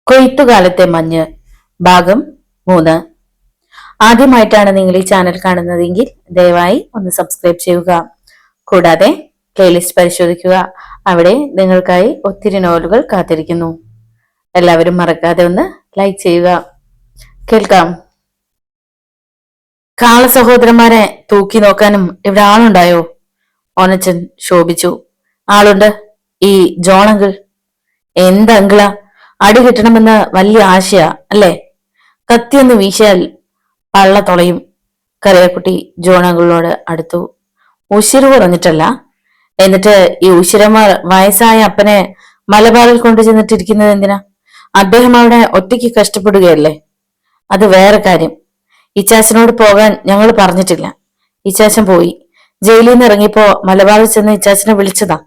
കൊയ്ത്തുകാലത്തെ മഞ്ഞ് ഭാഗം 3. ആദ്യമായിട്ടാണ് നിങ്ങൾ ഈ ചാനൽ കാണുന്നതെങ്കിൽ ദയവായി ഒന്ന് സബ്സ്ക്രൈബ് ചെയ്യുക. കൂടാതെ പ്ലേലിസ്റ്റ് പരിശോധിക്കുക. അവിടെ നിങ്ങൾക്കായി ഒത്തിരി നോവലുകൾ കാത്തിരിക്കുന്നു. എല്ലാവരും മറക്കാതെ ഒന്ന് ലൈക്ക് ചെയ്യുക. കേൾക്കാം. കാള സഹോദരന്മാരെ തൂക്കി നോക്കാനും ഇവിടെ ആളുണ്ടായോ? ഓനച്ചൻ ശോഭിച്ചു. ആളുണ്ട്, ഈ ജോണങ്കിൾ. എന്തങ്കിളാ, അടി കിട്ടണമെന്ന് വലിയ ആശയാ അല്ലേ? കത്തിയൊന്ന് വീശിയാൽ പള്ള തുളയും. കരയക്കുട്ടി ജോണങ്കിളിനോട് അടുത്തു. ഉശിര് കുറഞ്ഞിട്ടല്ല. എന്നിട്ട് ഈ ഉശിരന്മാർ വയസ്സായ അപ്പനെ മലബാറിൽ കൊണ്ടു ചെന്നിട്ടിരിക്കുന്നത് എന്തിനാ? അദ്ദേഹം അവിടെ ഒറ്റയ്ക്ക് കഷ്ടപ്പെടുകയല്ലേ? അത് വേറെ കാര്യം. ഇച്ചാച്ചനോട് പോകാൻ ഞങ്ങൾ പറഞ്ഞിട്ടില്ല. ഇച്ചാച്ചൻ പോയി. ജയിലിൽ നിന്ന് ഇറങ്ങിയപ്പോ മലബാറിൽ ചെന്ന് ഇച്ചാച്ചനെ വിളിച്ചതാ.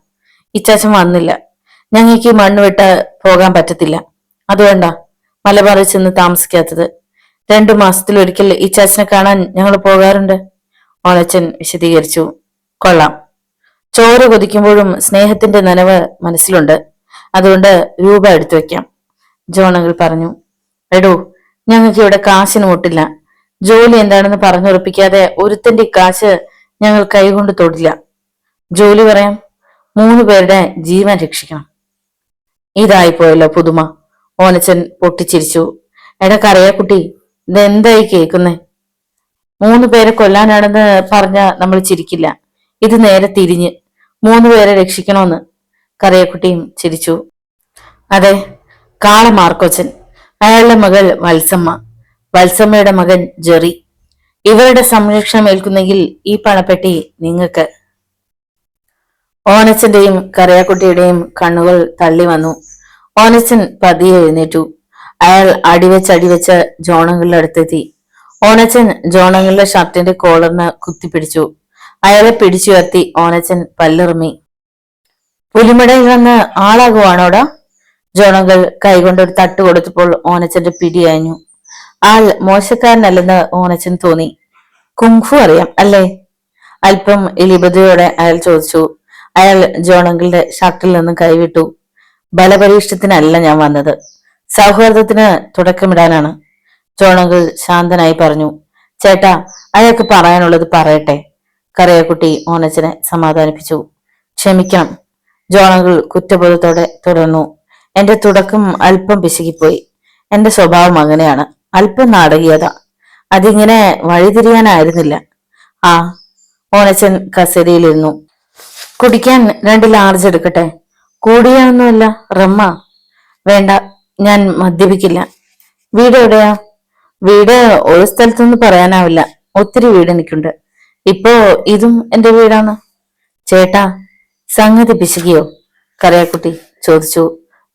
ഇച്ചാച്ചൻ വന്നില്ല. ഞങ്ങൾക്ക് ഈ മണ്ണ് വിട്ട് പോകാൻ പറ്റത്തില്ല. അതുകൊണ്ടാ മലബാറിൽ ചെന്ന് താമസിക്കാത്തത്. 2 മാസത്തിലൊരിക്കൽ ഇച്ചാച്ചനെ കാണാൻ ഞങ്ങൾ പോകാറുണ്ട്. ഓണച്ചൻ വിശദീകരിച്ചു. കൊള്ളാം. ചോറ് കൊതിക്കുമ്പോഴും സ്നേഹത്തിന്റെ നനവ് മനസ്സിലുണ്ട്. അതുകൊണ്ട് രൂപ എടുത്തു വെക്കാം, ജോണങ്കിൾ പറഞ്ഞു. എടോ, ഞങ്ങൾക്ക് ഇവിടെ കാശിന് മുട്ടില്ല. ജോലി എന്താണെന്ന് പറഞ്ഞുറപ്പിക്കാതെ ഒരുത്തന്റെ കാശ് ഞങ്ങൾ കൈകൊണ്ട് തൊടില്ല. ജോലി പറയാം, 3 പേരുടെ ജീവൻ രക്ഷിക്കണം. ഇതായിപ്പോയല്ലോ പുതുമ. ഓനച്ചൻ പൊട്ടിച്ചിരിച്ചു. കരയാക്കുട്ടി, ഇതെന്തായി കേൾക്കുന്നേ? 3 പേരെ കൊല്ലാനാണെന്ന് പറഞ്ഞ നമ്മൾ ചിരിക്കില്ല. ഇത് നേരെ തിരിഞ്ഞ് 3 പേരെ രക്ഷിക്കണമെന്ന്. കരയക്കുട്ടിയും ചിരിച്ചു. അതെ, കാള മാർക്കോച്ചൻ, അയാളുടെ മകൾ വത്സമ്മ, വത്സമ്മയുടെ മകൻ ജെറി. ഇവരുടെ സംരക്ഷണം ഏൽക്കുന്നെങ്കിൽ ഈ പണപ്പെട്ടി നിങ്ങൾക്ക്. ഓനച്ചന്റെയും കരയാക്കുട്ടിയുടെയും കണ്ണുകൾ തള്ളി വന്നു. ഓനച്ചൻ പതിയെ എഴുന്നേറ്റു. അയാൾ അടിവെച്ച് ജോണങ്ങളുടെ അടുത്തെത്തി. ഓനച്ചൻ ജോണങ്ങളുടെ ഷർട്ടിന്റെ കോളറിന് കുത്തിപ്പിടിച്ചു. അയാളെ പിടിച്ചുയർത്തി ഓനച്ചൻ പല്ലിറുമി. പുലിമടയിൽ വന്ന് ആളാകുവാണോടാ? ജോണങ്ങൾ കൈകൊണ്ടൊരു തട്ട് കൊടുത്തപ്പോൾ ഓനച്ചന്റെ പിടിയഞ്ഞു. ആൾ മോശക്കാരനല്ലെന്ന് ഓനച്ചൻ തോന്നി. കുങ്ഫു അറിയാം അല്ലേ? അല്പം എലിബതയോടെ അയാൾ ചോദിച്ചു. അയാൾ ജോണങ്കിളുടെ ഷർട്ടിൽ നിന്ന് കൈവിട്ടു. ബലപരീക്ഷണത്തിനല്ല ഞാൻ വന്നത്, സൗഹാർദ്ദത്തിന് തുടക്കമിടാനാണ്, ജോണങ്കിൾ ശാന്തനായി പറഞ്ഞു. ചേട്ടാ, അയാൾക്ക് പറയാനുള്ളത് പറയട്ടെ. കരയക്കുട്ടി ഓനച്ചനെ സമാധാനിപ്പിച്ചു. ക്ഷമിക്കണം, ജോണങ്കിൾ കുറ്റബോധത്തോടെ തുടർന്നു. എന്റെ തുടക്കം അല്പം പിശുകിപ്പോയി. എന്റെ സ്വഭാവം അങ്ങനെയാണ്, അല്പം നാടകീയത. അതിങ്ങനെ വഴിതിരിയാനായിരുന്നില്ല. ആ, ഓനച്ചൻ കസേരയിലിരുന്നു. കുടിക്കാൻ 2 ലാർജ് എടുക്കട്ടെ? കൂടിയൊന്നുമല്ല, റമ്മ. വേണ്ട, ഞാൻ മദ്യപിക്കില്ല. വീട് എവിടെയാ? വീട് ഒരു സ്ഥലത്തൊന്നും പറയാനാവില്ല. ഒത്തിരി വീട് എനിക്കുണ്ട്. ഇപ്പോ ഇതും എന്റെ വീടാണ്. ചേട്ടാ, സംഗതി പിശുകിയോ? കരയാക്കുട്ടി ചോദിച്ചു.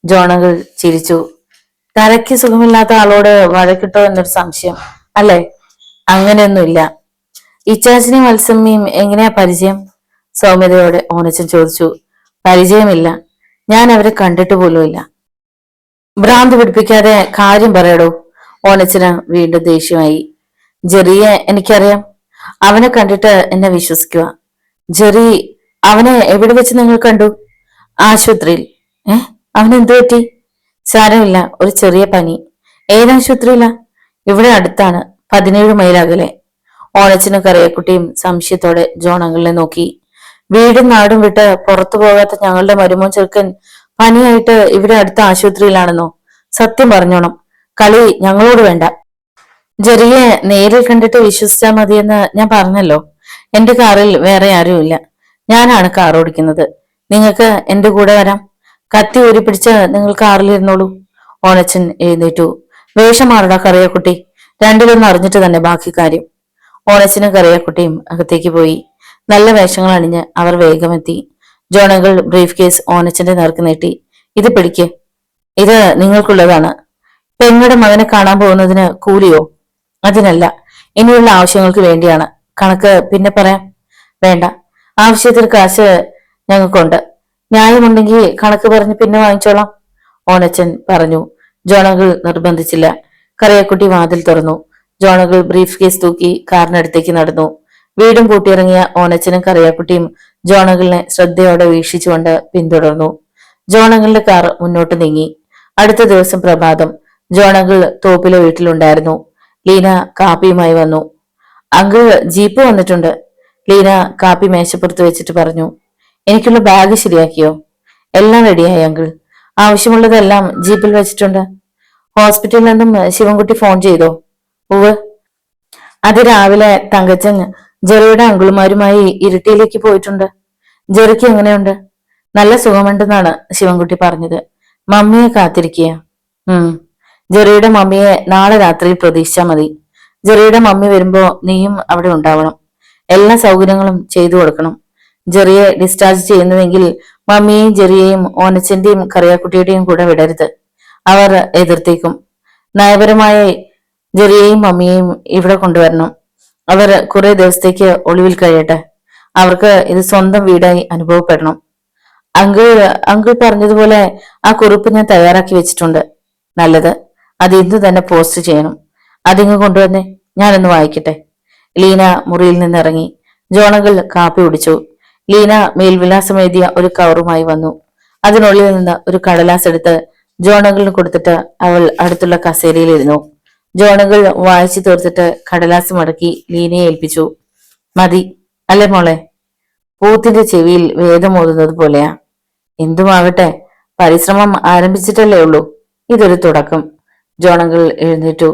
ജോണകൾ ചിരിച്ചു. തലയ്ക്ക് സുഖമില്ലാത്ത ആളോട് വഴക്കിട്ടോ എന്നൊരു സംശയം അല്ലേ? അങ്ങനെയൊന്നുമില്ല. ഇച്ചാച്ചനെയും വത്സമ്മയും എങ്ങനെയാ പരിചയം? സൗമ്യതയോടെ ഓനച്ചൻ ചോദിച്ചു. പരിചയമില്ല, ഞാൻ അവരെ കണ്ടിട്ട് പോലുമില്ല. ഭ്രാന്ത് പിടിപ്പിക്കാതെ കാര്യം പറയടോ. ഓനച്ചന് വീണ്ടും ദേഷ്യമായി. ജെറിയെ എനിക്കറിയാം. അവനെ കണ്ടിട്ട് എന്നെ വിശ്വസിക്കുക. ജെറി, അവനെ എവിടെ വെച്ച് നിങ്ങൾ കണ്ടു? ആശുപത്രിയിൽ. അവനെന്തു പറ്റി? സാരമില്ല, ഒരു ചെറിയ പനി. ഏതാശുപത്രിയിലാ? ഇവിടെ അടുത്താണ്, 17 മൈൽ അകലെ. ഓണച്ചനും കരയക്കുട്ടിയും സംശയത്തോടെ ജോണങ്ങളിനെ നോക്കി. വീടും നാടും വിട്ട് പുറത്തു പോകാത്ത ഞങ്ങളുടെ മരുമോൻ ചെറുക്കൻ പനിയായിട്ട് ഇവിടെ അടുത്ത ആശുപത്രിയിലാണെന്നോ? സത്യം പറഞ്ഞോണം, കളി ഞങ്ങളോട് വേണ്ട. ജെറിയെ നേരിൽ കണ്ടിട്ട് വിശ്വസിച്ചാൽ മതിയെന്ന് ഞാൻ പറഞ്ഞല്ലോ. എന്റെ കാറിൽ വേറെ ആരുമില്ല, ഞാനാണ് കാർ ഓടിക്കുന്നത്. നിങ്ങൾക്ക് എന്റെ കൂടെ വരാം. കത്തി ഊരി പിടിച്ച് നിങ്ങൾ കാറിലിരുന്നോളൂ. ഓണച്ചൻ എഴുന്നേറ്റു. വേഷം മാറടാ കറിയക്കുട്ടി, രണ്ടിലൊന്നും അറിഞ്ഞിട്ട് തന്നെ ബാക്കി കാര്യം. ഓണച്ചനും കറിയക്കുട്ടിയും അകത്തേക്ക് പോയി. നല്ല വേഷങ്ങൾ അണിഞ്ഞ് അവർ വേഗമെത്തി. ജോണകൾ ബ്രീഫ് കേസ് ഓനച്ചന്റെ നേർക്ക് നീട്ടി. ഇത് പിടിക്ക്, ഇത് നിങ്ങൾക്കുള്ളതാണ്. പെങ്ങളുടെ മകനെ കാണാൻ പോകുന്നതിന് കൂലിയോ? അതിനല്ല, ഇനിയുള്ള ആവശ്യങ്ങൾക്ക് വേണ്ടിയാണ്. കണക്ക് പിന്നെ പറയാം. വേണ്ട, ആവശ്യത്തിന് കാശ് ഞങ്ങൾക്കുണ്ട്. ന്യായമുണ്ടെങ്കിൽ കണക്ക് പറഞ്ഞ് പിന്നെ വാങ്ങിച്ചോളാം, ഓനച്ചൻ പറഞ്ഞു. ജോണകൾ നിർബന്ധിച്ചില്ല. കറിയക്കുട്ടി വാതിൽ തുറന്നു. ജോണകൾ ബ്രീഫ് കേസ് തൂക്കി കാറിനടുത്തേക്ക് നടന്നു. വീടും പൂട്ടിയിറങ്ങിയ ഓനച്ചനും കറിയാക്കുട്ടിയും ജോണകളിനെ ശ്രദ്ധയോടെ വീക്ഷിച്ചുകൊണ്ട് പിന്തുടർന്നു. ജോണകളുടെ കാർ മുന്നോട്ട് നീങ്ങി. അടുത്ത ദിവസം പ്രഭാതം ജോണങ്കിൾ തോപ്പിലെ വീട്ടിലുണ്ടായിരുന്നു. ലീന കാപ്പിയുമായി വന്നു. അങ്കിൾ, ജീപ്പ് വന്നിട്ടുണ്ട്. ലീന കാപ്പി മേശപ്പുറത്ത് വെച്ചിട്ട് പറഞ്ഞു. എനിക്കുള്ള ബാഗ് ശരിയാക്കിയോ? എല്ലാം റെഡിയായി അങ്കിൾ. ആവശ്യമുള്ളതെല്ലാം ജീപ്പിൽ വെച്ചിട്ടുണ്ട്. ഹോസ്പിറ്റലിൽ നിന്നും ശിവൻകുട്ടി ഫോൺ ചെയ്തോ? ഉവ്. അത് രാവിലെ തങ്കച്ചൻ ജെറിയുടെ അങ്കിളുമാരുമായി ഇരിട്ടിയിലേക്ക് പോയിട്ടുണ്ട്. ജെറിക്ക് എങ്ങനെയുണ്ട്? നല്ല സുഖമുണ്ടെന്നാണ് ശിവൻകുട്ടി പറഞ്ഞത്. മമ്മിയെ കാത്തിരിക്കുക. ജെറിയുടെ മമ്മിയെ നാളെ രാത്രി പ്രതീക്ഷിച്ചാ മതി. ജെറിയുടെ മമ്മി വരുമ്പോ നീയും അവിടെ ഉണ്ടാവണം. എല്ലാ സൗകര്യങ്ങളും ചെയ്തു കൊടുക്കണം. ജെറിയെ ഡിസ്ചാർജ് ചെയ്യുന്നുവെങ്കിൽ മമ്മിയെയും ജെറിയെയും ഓനച്ചന്റെയും കറിയാക്കുട്ടിയുടെയും കൂടെ വിടരുത്. അവർ എതിർത്തേക്കും. നയപരമായി ജെറിയെയും മമ്മിയെയും ഇവിടെ കൊണ്ടുവരണം. അവർ കുറെ ദിവസത്തേക്ക് ഒളിവിൽ കഴിയട്ടെ. അവർക്ക് ഇത് സ്വന്തം വീടായി അനുഭവപ്പെടണം. അങ്കിൾ പറഞ്ഞതുപോലെ ആ കുറിപ്പ് ഞാൻ തയ്യാറാക്കി വെച്ചിട്ടുണ്ട്. നല്ലത്. അത് ഇന്ന് തന്നെ പോസ്റ്റ് ചെയ്യണം. അതിങ്ങ് കൊണ്ടുവന്നേ, ഞാനൊന്ന് വായിക്കട്ടെ. ലീന മുറിയിൽ നിന്നിറങ്ങി. ജോണങ്കിൾ കാപ്പി കുടിച്ചു. ലീന മേൽവിലാസം എഴുതിയ ഒരു കവറുമായി വന്നു. അതിനുള്ളിൽ നിന്ന് ഒരു കടലാസ് എടുത്ത് ജോണങ്കിളിന് കൊടുത്തിട്ട് അവൾ അടുത്തുള്ള കസേരയിലിരുന്നു. ജോണങ്കിൾ വായിച്ചു തീർത്തിട്ട് കടലാസ് മടക്കി ലീനയെ ഏൽപ്പിച്ചു. മതി അല്ലേ മോളെ? പൂത്തിന്റെ ചെവിയിൽ വേദം ഓതുന്നത് പോലെയാ. എന്തുമാകട്ടെ, പരിശ്രമം ആരംഭിച്ചിട്ടല്ലേ ഉള്ളൂ. ഇതൊരു തുടക്കം. ജോണങ്കിൾ എഴുന്നേറ്റു.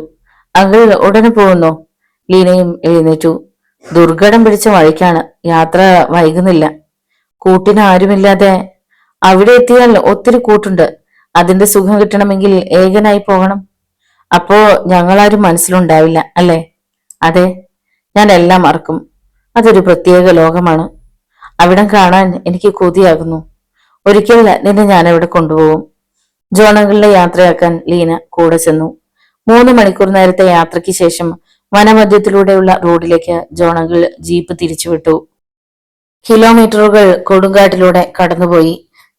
അങ്കിൾ ഉടനെ പോകുന്നു. ലീനയും എഴുന്നേറ്റു. ദുർഘടം പിടിച്ച വഴിക്കാണ്. യാത്ര വൈകുന്നില്ല. കൂട്ടിന് ആരുമില്ലാതെ അവിടെ എത്തിയാൽ ഒത്തിരി കൂട്ടുണ്ട്. അതിന്റെ സുഖം കിട്ടണമെങ്കിൽ ഏകനായി പോകണം. അപ്പോ ഞങ്ങളാരും മനസ്സിലുണ്ടാവില്ല അല്ലേ? അതെ, ഞാൻ എല്ലാം മറക്കും. അതൊരു പ്രത്യേക ലോകമാണ്. അവിടം കാണാൻ എനിക്ക് കൊതിയാകുന്നു. ഒരിക്കൽ നിന്നെ ഞാനവിടെ കൊണ്ടുപോകും. ജോണങ്കിളിനെ യാത്രയാക്കാൻ ലീന കൂടെ ചെന്നു. 3 മണിക്കൂർ നേരത്തെ യാത്രയ്ക്ക് ശേഷം വനമധ്യത്തിലൂടെയുള്ള റോഡിലേക്ക് ജോണങ്കിൾ ജീപ്പ് തിരിച്ചുവിട്ടു. കിലോമീറ്ററുകൾ കൊടുങ്കാട്ടിലൂടെ കടന്നുപോയി.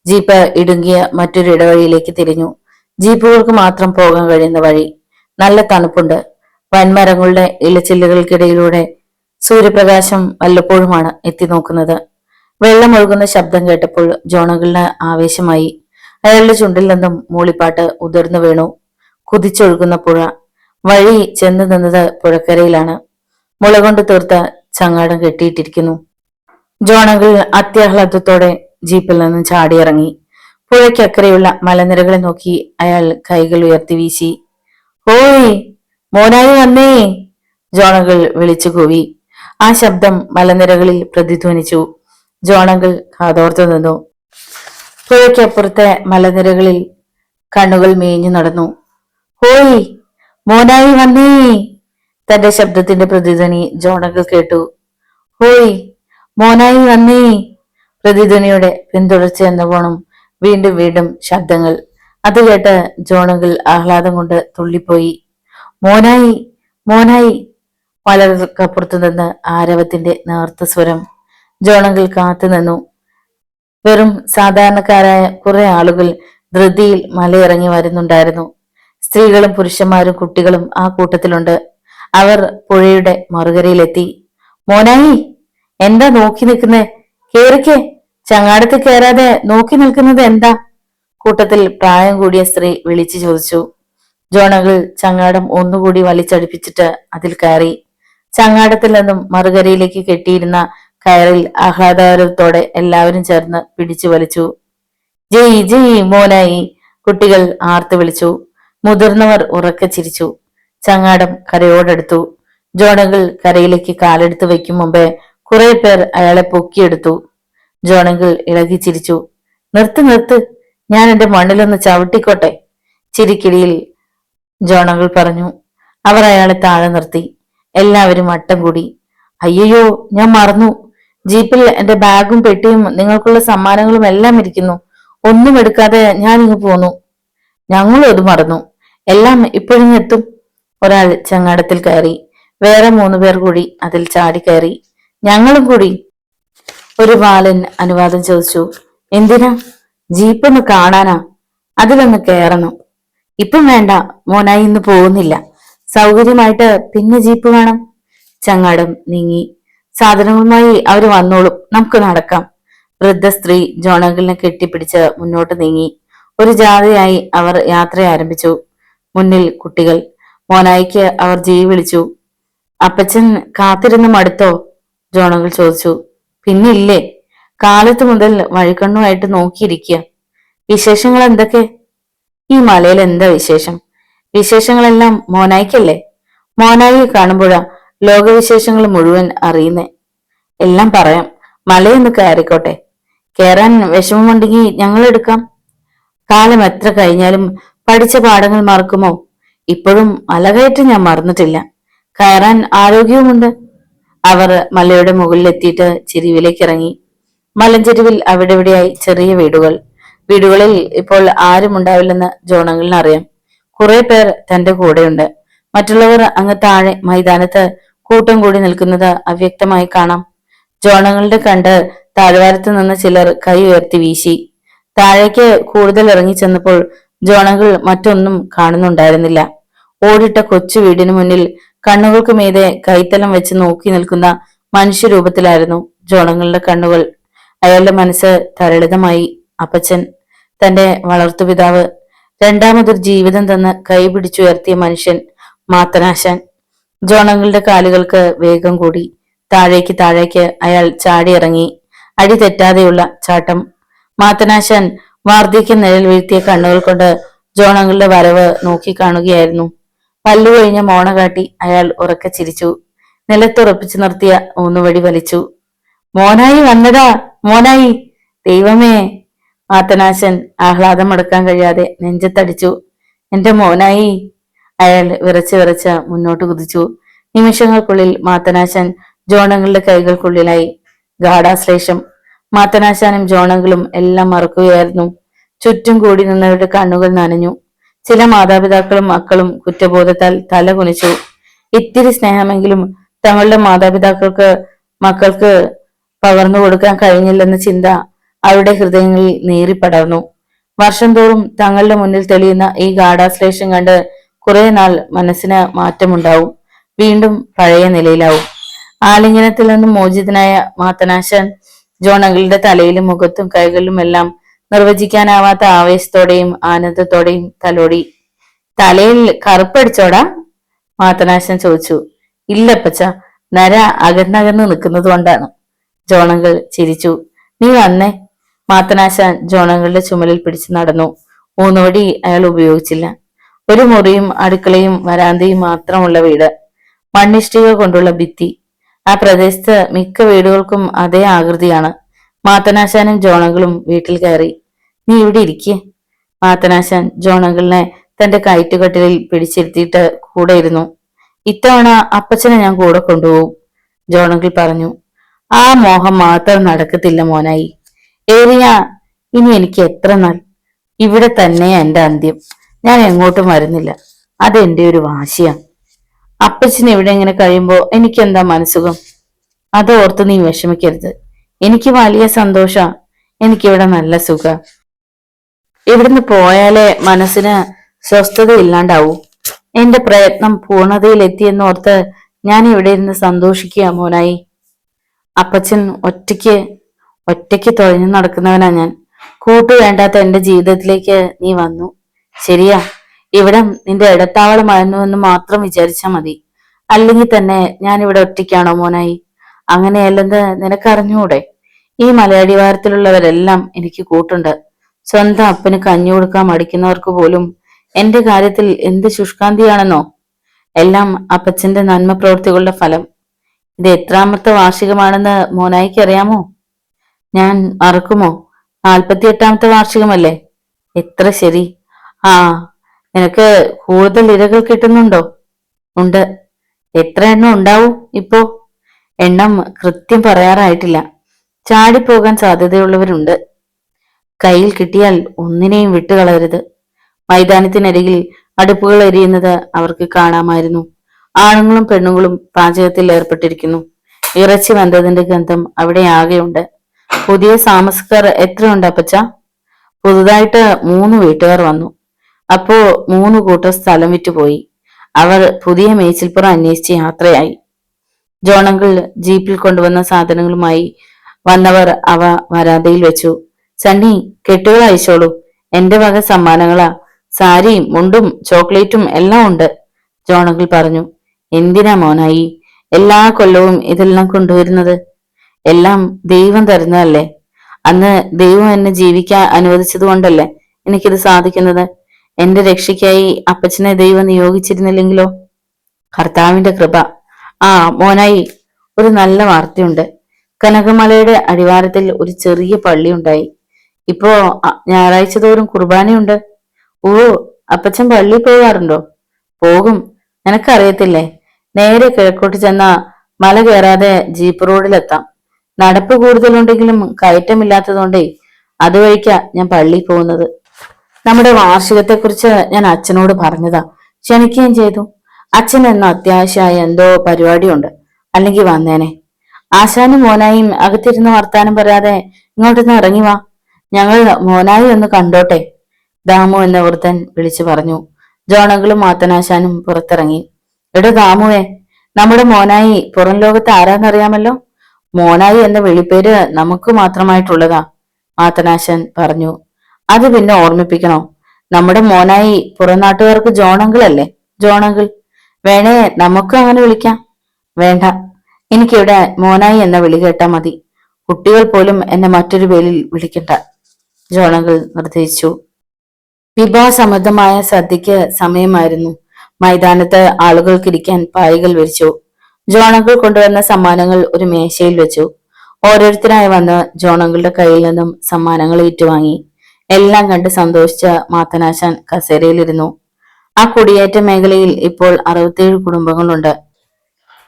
ജീപ്പ് ഇടുങ്ങിയ മറ്റൊരു ഇടവഴിയിലേക്ക് തിരിഞ്ഞു. ജീപ്പുകൾക്ക് മാത്രം പോകാൻ കഴിയുന്ന വഴി. നല്ല തണുപ്പുണ്ട്. വൻമരങ്ങളുടെ ഇലച്ചില്ലുകൾക്കിടയിലൂടെ സൂര്യപ്രകാശം വല്ലപ്പോഴുമാണ് എത്തി നോക്കുന്നത്. വെള്ളം ഒഴുകുന്ന ശബ്ദം കേട്ടപ്പോൾ ജോണങ്കിളിന് ആവേശമായി. അയാളുടെ ചുണ്ടിൽ നിന്നും മൂളിപ്പാട്ട് ഉതിർന്നു വീണു. കുതിച്ചൊഴുകുന്ന പുഴ. വഴി ചെന്ന് നിന്നത് പുഴക്കരയിലാണ്. മുള കൊണ്ട് തീർത്ത ചങ്ങാടം കെട്ടിയിട്ടിരിക്കുന്നു. ജോണങ്കിൾ അത്യാഹ്ലാദത്തോടെ ജീപ്പിൽ നിന്നും ചാടിയിറങ്ങി. പുഴയ്ക്കക്കരെയുള്ള മലനിരകളെ നോക്കി അയാൾ കൈകൾ ഉയർത്തി വീശി. ഹോയ്, മോനായി വന്നേ! ജോണങ്കിൾ വിളിച്ചു കൂവി. ആ ശബ്ദം മലനിരകളിൽ പ്രതിധ്വനിച്ചു. ജോണങ്കിൾ കാതോർത്തു നിന്നു. പുഴയ്ക്കപ്പുറത്തെ മലനിരകളിൽ കണ്ണുകൾ മേഞ്ഞു നടന്നു. ഹോയ്, മോനായി വന്നേ! തന്റെ ശബ്ദത്തിന്റെ പ്രതിധ്വനി ജോണങ്കിൾ കേട്ടു. ഹോയ്, മോനായി വന്നേ! പ്രതിധ്വനിയുടെ പിന്തുടർച്ച എന്നപോണം വീണ്ടും വീണ്ടും ശബ്ദങ്ങൾ. അത് കേട്ട് ജോണങ്കിൾ ആഹ്ലാദം കൊണ്ട് തുള്ളിപ്പോയി. മോനായി, മോനായി! മലകൾക്കപ്പുറത്തു നിന്ന് ആരവത്തിന്റെ നേർത്ത സ്വരം. ജോണങ്കിൾ കാത്തു നിന്നു. വെറും സാധാരണക്കാരായ കുറെ ആളുകൾ ധൃതിയിൽ മലയിറങ്ങി വരുന്നുണ്ടായിരുന്നു. സ്ത്രീകളും പുരുഷന്മാരും കുട്ടികളും ആ കൂട്ടത്തിലുണ്ട്. അവർ പുഴയുടെ മറുകരയിലെത്തി. മോനായി, എന്താ നോക്കി നിൽക്കുന്നേ? കേറിക്കേ. ചങ്ങാടത്തിൽ കയറാതെ നോക്കി നിൽക്കുന്നത് എന്താ? കൂട്ടത്തിൽ പ്രായം കൂടിയ സ്ത്രീ വിളിച്ചു ചോദിച്ചു. ജോണങ്കിൾ ചങ്ങാടം ഒന്നുകൂടി വലിച്ചടിപ്പിച്ചിട്ട് അതിൽ കയറി. ചങ്ങാടത്തിൽ നിന്നും മറുകരയിലേക്ക് കെട്ടിയിരുന്ന കയറിൽ ആഹ്ലാദകരത്തോടെ എല്ലാവരും ചേർന്ന് പിടിച്ചു വലിച്ചു. ജയ് ജയ് മോനായി! കുട്ടികൾ ആർത്തു വിളിച്ചു. മുതിർന്നവർ ഉറക്കെ ചിരിച്ചു. ചങ്ങാടം കരയോടടുത്തു. ജോണങ്കിൾ കരയിലേക്ക് കാലെടുത്ത് വെക്കും മുമ്പേ കുറെ പേർ അയാളെ പൊക്കിയെടുത്തു. ജോണങ്കിൾ ഇളകി ചിരിച്ചു. നിർത്ത് നിർത്ത്, ഞാൻ എന്റെ മണ്ണിലൊന്ന് ചവിട്ടിക്കോട്ടെ. ചിരിക്കിടിയിൽ ജോണങ്കിൾ പറഞ്ഞു. അവർ അയാളെ താഴെ നിർത്തി. എല്ലാവരും വട്ടം കൂടി. അയ്യോ, ഞാൻ മറന്നു. ജീപ്പിൽ എന്റെ ബാഗും പെട്ടിയും നിങ്ങൾക്കുള്ള സമ്മാനങ്ങളും എല്ലാം ഇരിക്കുന്നു. ഒന്നും എടുക്കാതെ ഞാൻ ഇങ്ങ് പോന്നു. ഞങ്ങളും അത് മറന്നു. എല്ലാം ഇപ്പോഴിങ്ങെത്തും. ഒരാൾ ചങ്ങാടത്തിൽ കയറി. വേറെ 3 പേർ കൂടി അതിൽ ചാടിക്കയറി. ഞങ്ങളും കൂടി. ഒരു ബാലൻ അനുവാദം ചോദിച്ചു. എന്തിനാ? ജീപ്പൊന്ന് കാണാനാ. അതിലൊന്ന് കയറണം. ഇപ്പം വേണ്ട മോനായി, ഇന്ന് പോകുന്നില്ല. സൗകര്യമായിട്ട് പിന്നെ ജീപ്പ് വേണം. ചങ്ങാടം നീങ്ങി. സാധനങ്ങളുമായി അവര് വന്നോളും, നമുക്ക് നടക്കാം. വൃദ്ധ സ്ത്രീ ജോണങ്കിളിനെ കെട്ടിപ്പിടിച്ച് മുന്നോട്ട് നീങ്ങി. ഒരു ജാഥയായി അവർ യാത്ര ആരംഭിച്ചു. മുന്നിൽ കുട്ടികൾ. മോനായിക്ക് അവർ ജീവി വിളിച്ചു. അപ്പച്ചൻ കാത്തിരുന്ന് മടുത്തോ? ജോണകൾ ചോദിച്ചു. പിന്നില്ലേ, കാലത്ത് മുതൽ വഴിക്കണ്ണുമായിട്ട് നോക്കിയിരിക്കുക. വിശേഷങ്ങൾ എന്തൊക്കെ? ഈ മലയിൽ എന്താ വിശേഷം? വിശേഷങ്ങളെല്ലാം മോനായിക്കല്ലേ. മോനായി കാണുമ്പോഴാ ലോകവിശേഷങ്ങൾ മുഴുവൻ അറിയുന്നേ. എല്ലാം പറയാം, മലയൊന്ന് കയറിക്കോട്ടെ. കേറാൻ വിഷമമുണ്ടെങ്കിൽ ഞങ്ങൾ എടുക്കാം. കാലം എത്ര കഴിഞ്ഞാലും പഠിച്ച പാഠങ്ങൾ മറക്കുമോ? ഇപ്പോഴും മലകയറ്റം ഞാൻ മറന്നിട്ടില്ല. കയറാൻ ആരോഗ്യവുമുണ്ട്. അവർ മലയുടെ മുകളിലെത്തിയിട്ട് ചെരുവിലേക്ക് ഇറങ്ങി. മലഞ്ചെരുവിൽ അവിടെ ഇവിടെയായി ചെറിയ വീടുകൾ. വീടുകളിൽ ഇപ്പോൾ ആരും ഉണ്ടാവില്ലെന്ന് ജോണങ്ങളിന് അറിയാം. കുറെ പേർ തന്റെ കൂടെയുണ്ട്. മറ്റുള്ളവർ അങ്ങ് താഴെ മൈതാനത്ത് കൂട്ടം കൂടി നിൽക്കുന്നത് അവ്യക്തമായി കാണാം. ജോണങ്ങളുടെ കണ്ട് താഴ്വാരത്ത് നിന്ന് ചിലർ കൈ ഉയർത്തി വീശി. താഴേക്ക് കൂടുതൽ ഇറങ്ങിച്ചെന്നപ്പോൾ ജോണകൾ മറ്റൊന്നും കാണുന്നുണ്ടായിരുന്നില്ല. ഓടിട്ട കൊച്ചു വീടിനു മുന്നിൽ കണ്ണുകൾക്ക് മീതെ കൈത്തലം വെച്ച് നോക്കി നിൽക്കുന്ന മനുഷ്യരൂപത്തിലായിരുന്നു ജോണങ്ങളുടെ കണ്ണുകൾ. അയാളുടെ മനസ്സ് തരളിതമായി. അപ്പച്ചൻ, തന്റെ വളർത്തുപിതാവ്, രണ്ടാമതൊരു ജീവിതം തന്ന് കൈ പിടിച്ചുയർത്തിയ മനുഷ്യൻ, മാത്തനാശാൻ. ജോണങ്ങളുടെ കാലുകൾക്ക് വേഗം കൂടി. താഴേക്ക് താഴേക്ക് അയാൾ ചാടിയിറങ്ങി. അടി തെറ്റാതെയുള്ള ചാട്ടം. മാത്തനാശാൻ വാർദ്ധക്യം നിഴൽ വീഴ്ത്തിയ കണ്ണുകൾ കൊണ്ട് ജോണങ്ങളുടെ വരവ് നോക്കിക്കാണുകയായിരുന്നു. പല്ലു കഴിഞ്ഞ മോണ കാട്ടി അയാൾ ഉറക്കെ ചിരിച്ചു. നിലത്തുറപ്പിച്ചു നിർത്തിയ ഊന്നുവടി വലിച്ചു. മോനായി വന്നതാ, മോനായി! ദൈവമേ! മാത്തനാശൻ ആഹ്ലാദം അടക്കാൻ കഴിയാതെ നെഞ്ചത്തടിച്ചു. എന്റെ മോനായി! അയാൾ വിറച്ച് വിറച്ച് മുന്നോട്ട് കുതിച്ചു. നിമിഷങ്ങൾക്കുള്ളിൽ മാത്തനാശൻ ജോണങ്ങളുടെ കൈകൾക്കുള്ളിലായി. ഗാഢാശ്ലേഷം. മാത്തനാശാനും ജോണങ്ങളും എല്ലാം മറക്കുകയായിരുന്നു. ചുറ്റും കൂടി നിന്നവരുടെ കണ്ണുകൾ നനഞ്ഞു. ചില മാതാപിതാക്കളും മക്കളും കുറ്റബോധത്താൽ തല കുനിച്ചു. ഇത്തിരി സ്നേഹമെങ്കിലും തങ്ങളുടെ മാതാപിതാക്കൾക്ക് മക്കൾക്ക് പകർന്നു കൊടുക്കാൻ കഴിഞ്ഞില്ലെന്ന ചിന്ത അവരുടെ ഹൃദയങ്ങളിൽ നീറിപ്പടർന്നു. വർഷം തോറും തങ്ങളുടെ മുന്നിൽ തെളിയുന്ന ഈ ഗാഢാശ്ലേഷം കണ്ട് കുറെ നാൾ മനസ്സിന് മാറ്റമുണ്ടാവും. വീണ്ടും പഴയ നിലയിലാവും. ആലിംഗനത്തിൽ നിന്നും മോചിതനായ മാത്തനാശൻ ജോണകളുടെ തലയിലും മുഖത്തും കൈകളിലുമെല്ലാം നിർവചിക്കാനാവാത്ത ആവേശത്തോടെയും ആനന്ദത്തോടെയും തലോടി. തലയിൽ കറുപ്പടിച്ചോടാ? മാത്തനാശൻ ചോദിച്ചു. ഇല്ലപ്പച്ച, നര അകന്നകന്ന് നിൽക്കുന്നത് കൊണ്ടാണ്. ജോണങ്ങൾ ചിരിച്ചു. നീ വന്നേ. മാത്തനാശാൻ ജോണങ്ങളുടെ ചുമലിൽ പിടിച്ചു നടന്നു. ഊന്നുവടി അയാൾ ഉപയോഗിച്ചില്ല. ഒരു മുറിയും അടുക്കളയും വരാന്തയും മാത്രമുള്ള വീട്. മണ്ണിഷ്ടിക കൊണ്ടുള്ള ഭിത്തി. ആ പ്രദേശത്ത് മിക്ക വീടുകൾക്കും അതേ ആകൃതിയാണ്. മാത്തനാശാനും ജോണങ്ങളും വീട്ടിൽ കയറി. നീ ഇവിടെ ഇരിക്കേ. മാത്തനാശാൻ ജോണങ്ങളിനെ തന്റെ കയറ്റുകട്ടിലിൽ പിടിച്ചിരുത്തിയിട്ട് കൂടെ ഇരുന്നു. ഇത്തവണ അപ്പച്ചനെ ഞാൻ കൂടെ കൊണ്ടുപോകും, ജോണങ്കിൾ പറഞ്ഞു. ആ മോഹം മാത്രം നടക്കത്തില്ല മോനായി. ഏറിയ ഇനി എനിക്ക് എത്ര നാൾ ഇവിടെ തന്നെയാ എന്റെ അന്ത്യം. ഞാൻ എങ്ങോട്ടും വരുന്നില്ല. അതെന്റെ ഒരു വാശിയാ. അപ്പച്ചന് ഇവിടെ ഇങ്ങനെ കഴിയുമ്പോ എനിക്കെന്താ മനസ്സുഖം. അതോർത്ത് നീ വിഷമിക്കരുത്. എനിക്ക് വലിയ സന്തോഷ. എനിക്കിവിടെ നല്ല സുഖ. ഇവിടുന്ന് പോയാലേ മനസ്സിന് സ്വസ്ഥത ഇല്ലാണ്ടാവൂ. എന്റെ പ്രയത്നം പൂർണ്ണതയിലെത്തിയെന്നോർത്ത് ഞാൻ ഇവിടെ ഇരുന്ന് സന്തോഷിക്കുക മോനായി. അപ്പച്ചൻ ഒറ്റയ്ക്ക് തുഴഞ്ഞു നടക്കുന്നവനാ ഞാൻ. കൂട്ടു വേണ്ടാത്ത എന്റെ ജീവിതത്തിലേക്ക് നീ വന്നു. ശരിയാ, ഇവിടം നിന്റെ ഇടത്താവളമായിരുന്നുവെന്ന് മാത്രം വിചാരിച്ചാ മതി. അല്ലെങ്കിൽ തന്നെ ഞാൻ ഇവിടെ ഒറ്റയ്ക്കാണോ മോനായി? അങ്ങനെയല്ലെന്ന് നിനക്കറിഞ്ഞൂടെ? ഈ മലയടിവാരത്തിലുള്ളവരെല്ലാം എനിക്ക് കൂട്ടുണ്ട്. സ്വന്തം അപ്പന് കഞ്ഞി കൊടുക്കാൻ മടിക്കുന്നവർക്ക് പോലും എന്റെ കാര്യത്തിൽ എന്ത് ശുഷ്കാന്തിയാണെന്നോ. എല്ലാം അപ്പച്ചന്റെ നന്മ പ്രവൃത്തികളുടെ ഫലം. ഇത് എത്രാമത്തെ വാർഷികമാണെന്ന് മോനായിക്ക് അറിയാമോ? ഞാൻ മറക്കുമോ? 48ാമത്തെ വാർഷികമല്ലേ? എത്ര ശരി. ആ, നിനക്ക് കൂടുതൽ ഇരകൾ കിട്ടുന്നുണ്ടോ? ഉണ്ട്. എത്ര എണ്ണം ഉണ്ടാവും ഇപ്പോ? എണ്ണം കൃത്യം പറയാറായിട്ടില്ല. ചാടിപ്പോകാൻ സാധ്യതയുള്ളവരുണ്ട്. കയ്യിൽ കിട്ടിയാൽ ഒന്നിനെയും വിട്ടുകളയരുത്. മൈതാനത്തിനരികിൽ അടുപ്പുകൾ എരിയുന്നത് അവർക്ക് കാണാമായിരുന്നു. ആണുങ്ങളും പെണ്ണുങ്ങളും പാചകത്തിൽ ഏർപ്പെട്ടിരിക്കുന്നു. ഇറച്ചി വെന്തതിന്റെ ഗന്ധം അവിടെ ആകെയുണ്ട്. പുതിയ താമസക്കാർ എത്രയുണ്ട് അപ്പച്ച? പുതുതായിട്ട് 3 വീട്ടുകാർ വന്നു. അപ്പോ 3 കൂട്ടർ സ്ഥലം വിറ്റുപോയി. അവർ പുതിയ മേച്ചിൽപ്പുറം അന്വേഷിച്ച് യാത്രയായി. ജോണങ്കിൾ ജീപ്പിൽ കൊണ്ടുവന്ന സാധനങ്ങളുമായി വന്നവർ അവ വരാന്തയിൽ വെച്ചു. സണ്ണി, കെട്ടുകൾ അയച്ചോളൂ. എന്റെ വക സമ്മാനങ്ങളാ. സാരിയും മുണ്ടും ചോക്ലേറ്റും എല്ലാം ഉണ്ട്, ജോണങ്കിൾ പറഞ്ഞു. എന്തിനാ മോനായി എല്ലാ കൊല്ലവും ഇതെല്ലാം കൊണ്ടുവരുന്നത്? എല്ലാം ദൈവം തരുന്നതല്ലേ. അന്ന് ദൈവം എന്നെ ജീവിക്കാൻ അനുവദിച്ചത് കൊണ്ടല്ലേ എനിക്കിത് സാധിക്കുന്നത്. എന്റെ രക്ഷയ്ക്കായി അപ്പച്ചനെ ദൈവം നിയോഗിച്ചിരുന്നില്ലെങ്കിലോ? കർത്താവിന്റെ കൃപ. ആ മോനായി, ഒരു നല്ല വാർത്തയുണ്ട്. കനകമലയുടെ അടിവാരത്തിൽ ഒരു ചെറിയ പള്ളി ഉണ്ടായി. ഇപ്പോ ഞായറാഴ്ച തോറും കുർബാനയുണ്ട്. ഓ, അപ്പച്ചൻ പള്ളി പോകാറുണ്ടോ? പോകും. നിനക്കറിയത്തില്ലേ, നേരെ കിഴക്കോട്ട് ചെന്നാ മല കയറാതെ ജീപ്പ് റോഡിലെത്താം. നടപ്പ് കൂടുതലുണ്ടെങ്കിലും കയറ്റമില്ലാത്തതുകൊണ്ടേ അതുവഴിക്കാ ഞാൻ പള്ളി പോകുന്നത്. നമ്മുടെ വാർഷികത്തെക്കുറിച്ച് ഞാൻ അച്ഛനോട് പറഞ്ഞതാ, ക്ഷണിക്കുകയും ചെയ്തു. അച്ഛൻ എന്ന അത്യാവശ്യമായ എന്തോ പരിപാടിയുണ്ട്, അല്ലെങ്കിൽ വന്നേനെ. ആശാനും മോനായും അകത്തിരുന്ന് വർത്താനം പറയാതെ ഇങ്ങോട്ടൊന്ന് ഇറങ്ങി വാ, ഞങ്ങൾ മോനായി ഒന്ന് കണ്ടോട്ടെ, ദാമു എന്ന വൃദ്ധൻ വിളിച്ചു പറഞ്ഞു. ജോണങ്ങളും മാത്തനാശാനും പുറത്തിറങ്ങി. എടോ ദാമുവേ, നമ്മുടെ മോനായി പുറം ലോകത്ത് ആരാന്നറിയാമല്ലോ. മോനായി എന്ന വിളിപ്പേര് നമുക്ക് മാത്രമായിട്ടുള്ളതാ, മാത്തനാശൻ പറഞ്ഞു. അത് പിന്നെ ഓർമ്മിപ്പിക്കണോ? നമ്മുടെ മോനായി പുറം നാട്ടുകാർക്ക് ജോണങ്കിളല്ലേ, ജോണങ്കിൾ. വേണേ നമുക്കും അങ്ങനെ വിളിക്കാം. വേണ്ട, എനിക്കിവിടെ മോനായി എന്ന വിളി കേട്ടാ മതി. കുട്ടികൾ പോലും എന്നെ മറ്റൊരു പേരിൽ വിളിക്കണ്ട, ജോണങ്കിൾ നിർദ്ദേശിച്ചു. വിഭവസമൃദ്ധമായ സദ്യക്ക് സമയമായിരുന്നു. മൈതാനത്ത് ആളുകൾക്കിരിക്കാൻ പായകൾ വിരിച്ചു. ജോണങ്കിൾ കൊണ്ടുവന്ന സമ്മാനങ്ങൾ ഒരു മേശയിൽ വെച്ചു. ഓരോരുത്തരായി വന്ന് ജോണങ്കിളുടെ കയ്യിൽ നിന്നും സമ്മാനങ്ങൾ ഏറ്റുവാങ്ങി. എല്ലാം കണ്ട് സന്തോഷിച്ച മാത്തനാശാൻ കസേരയിലിരുന്നു. ആ കുടിയേറ്റ മേഖലയിൽ ഇപ്പോൾ 67 കുടുംബങ്ങളുണ്ട്.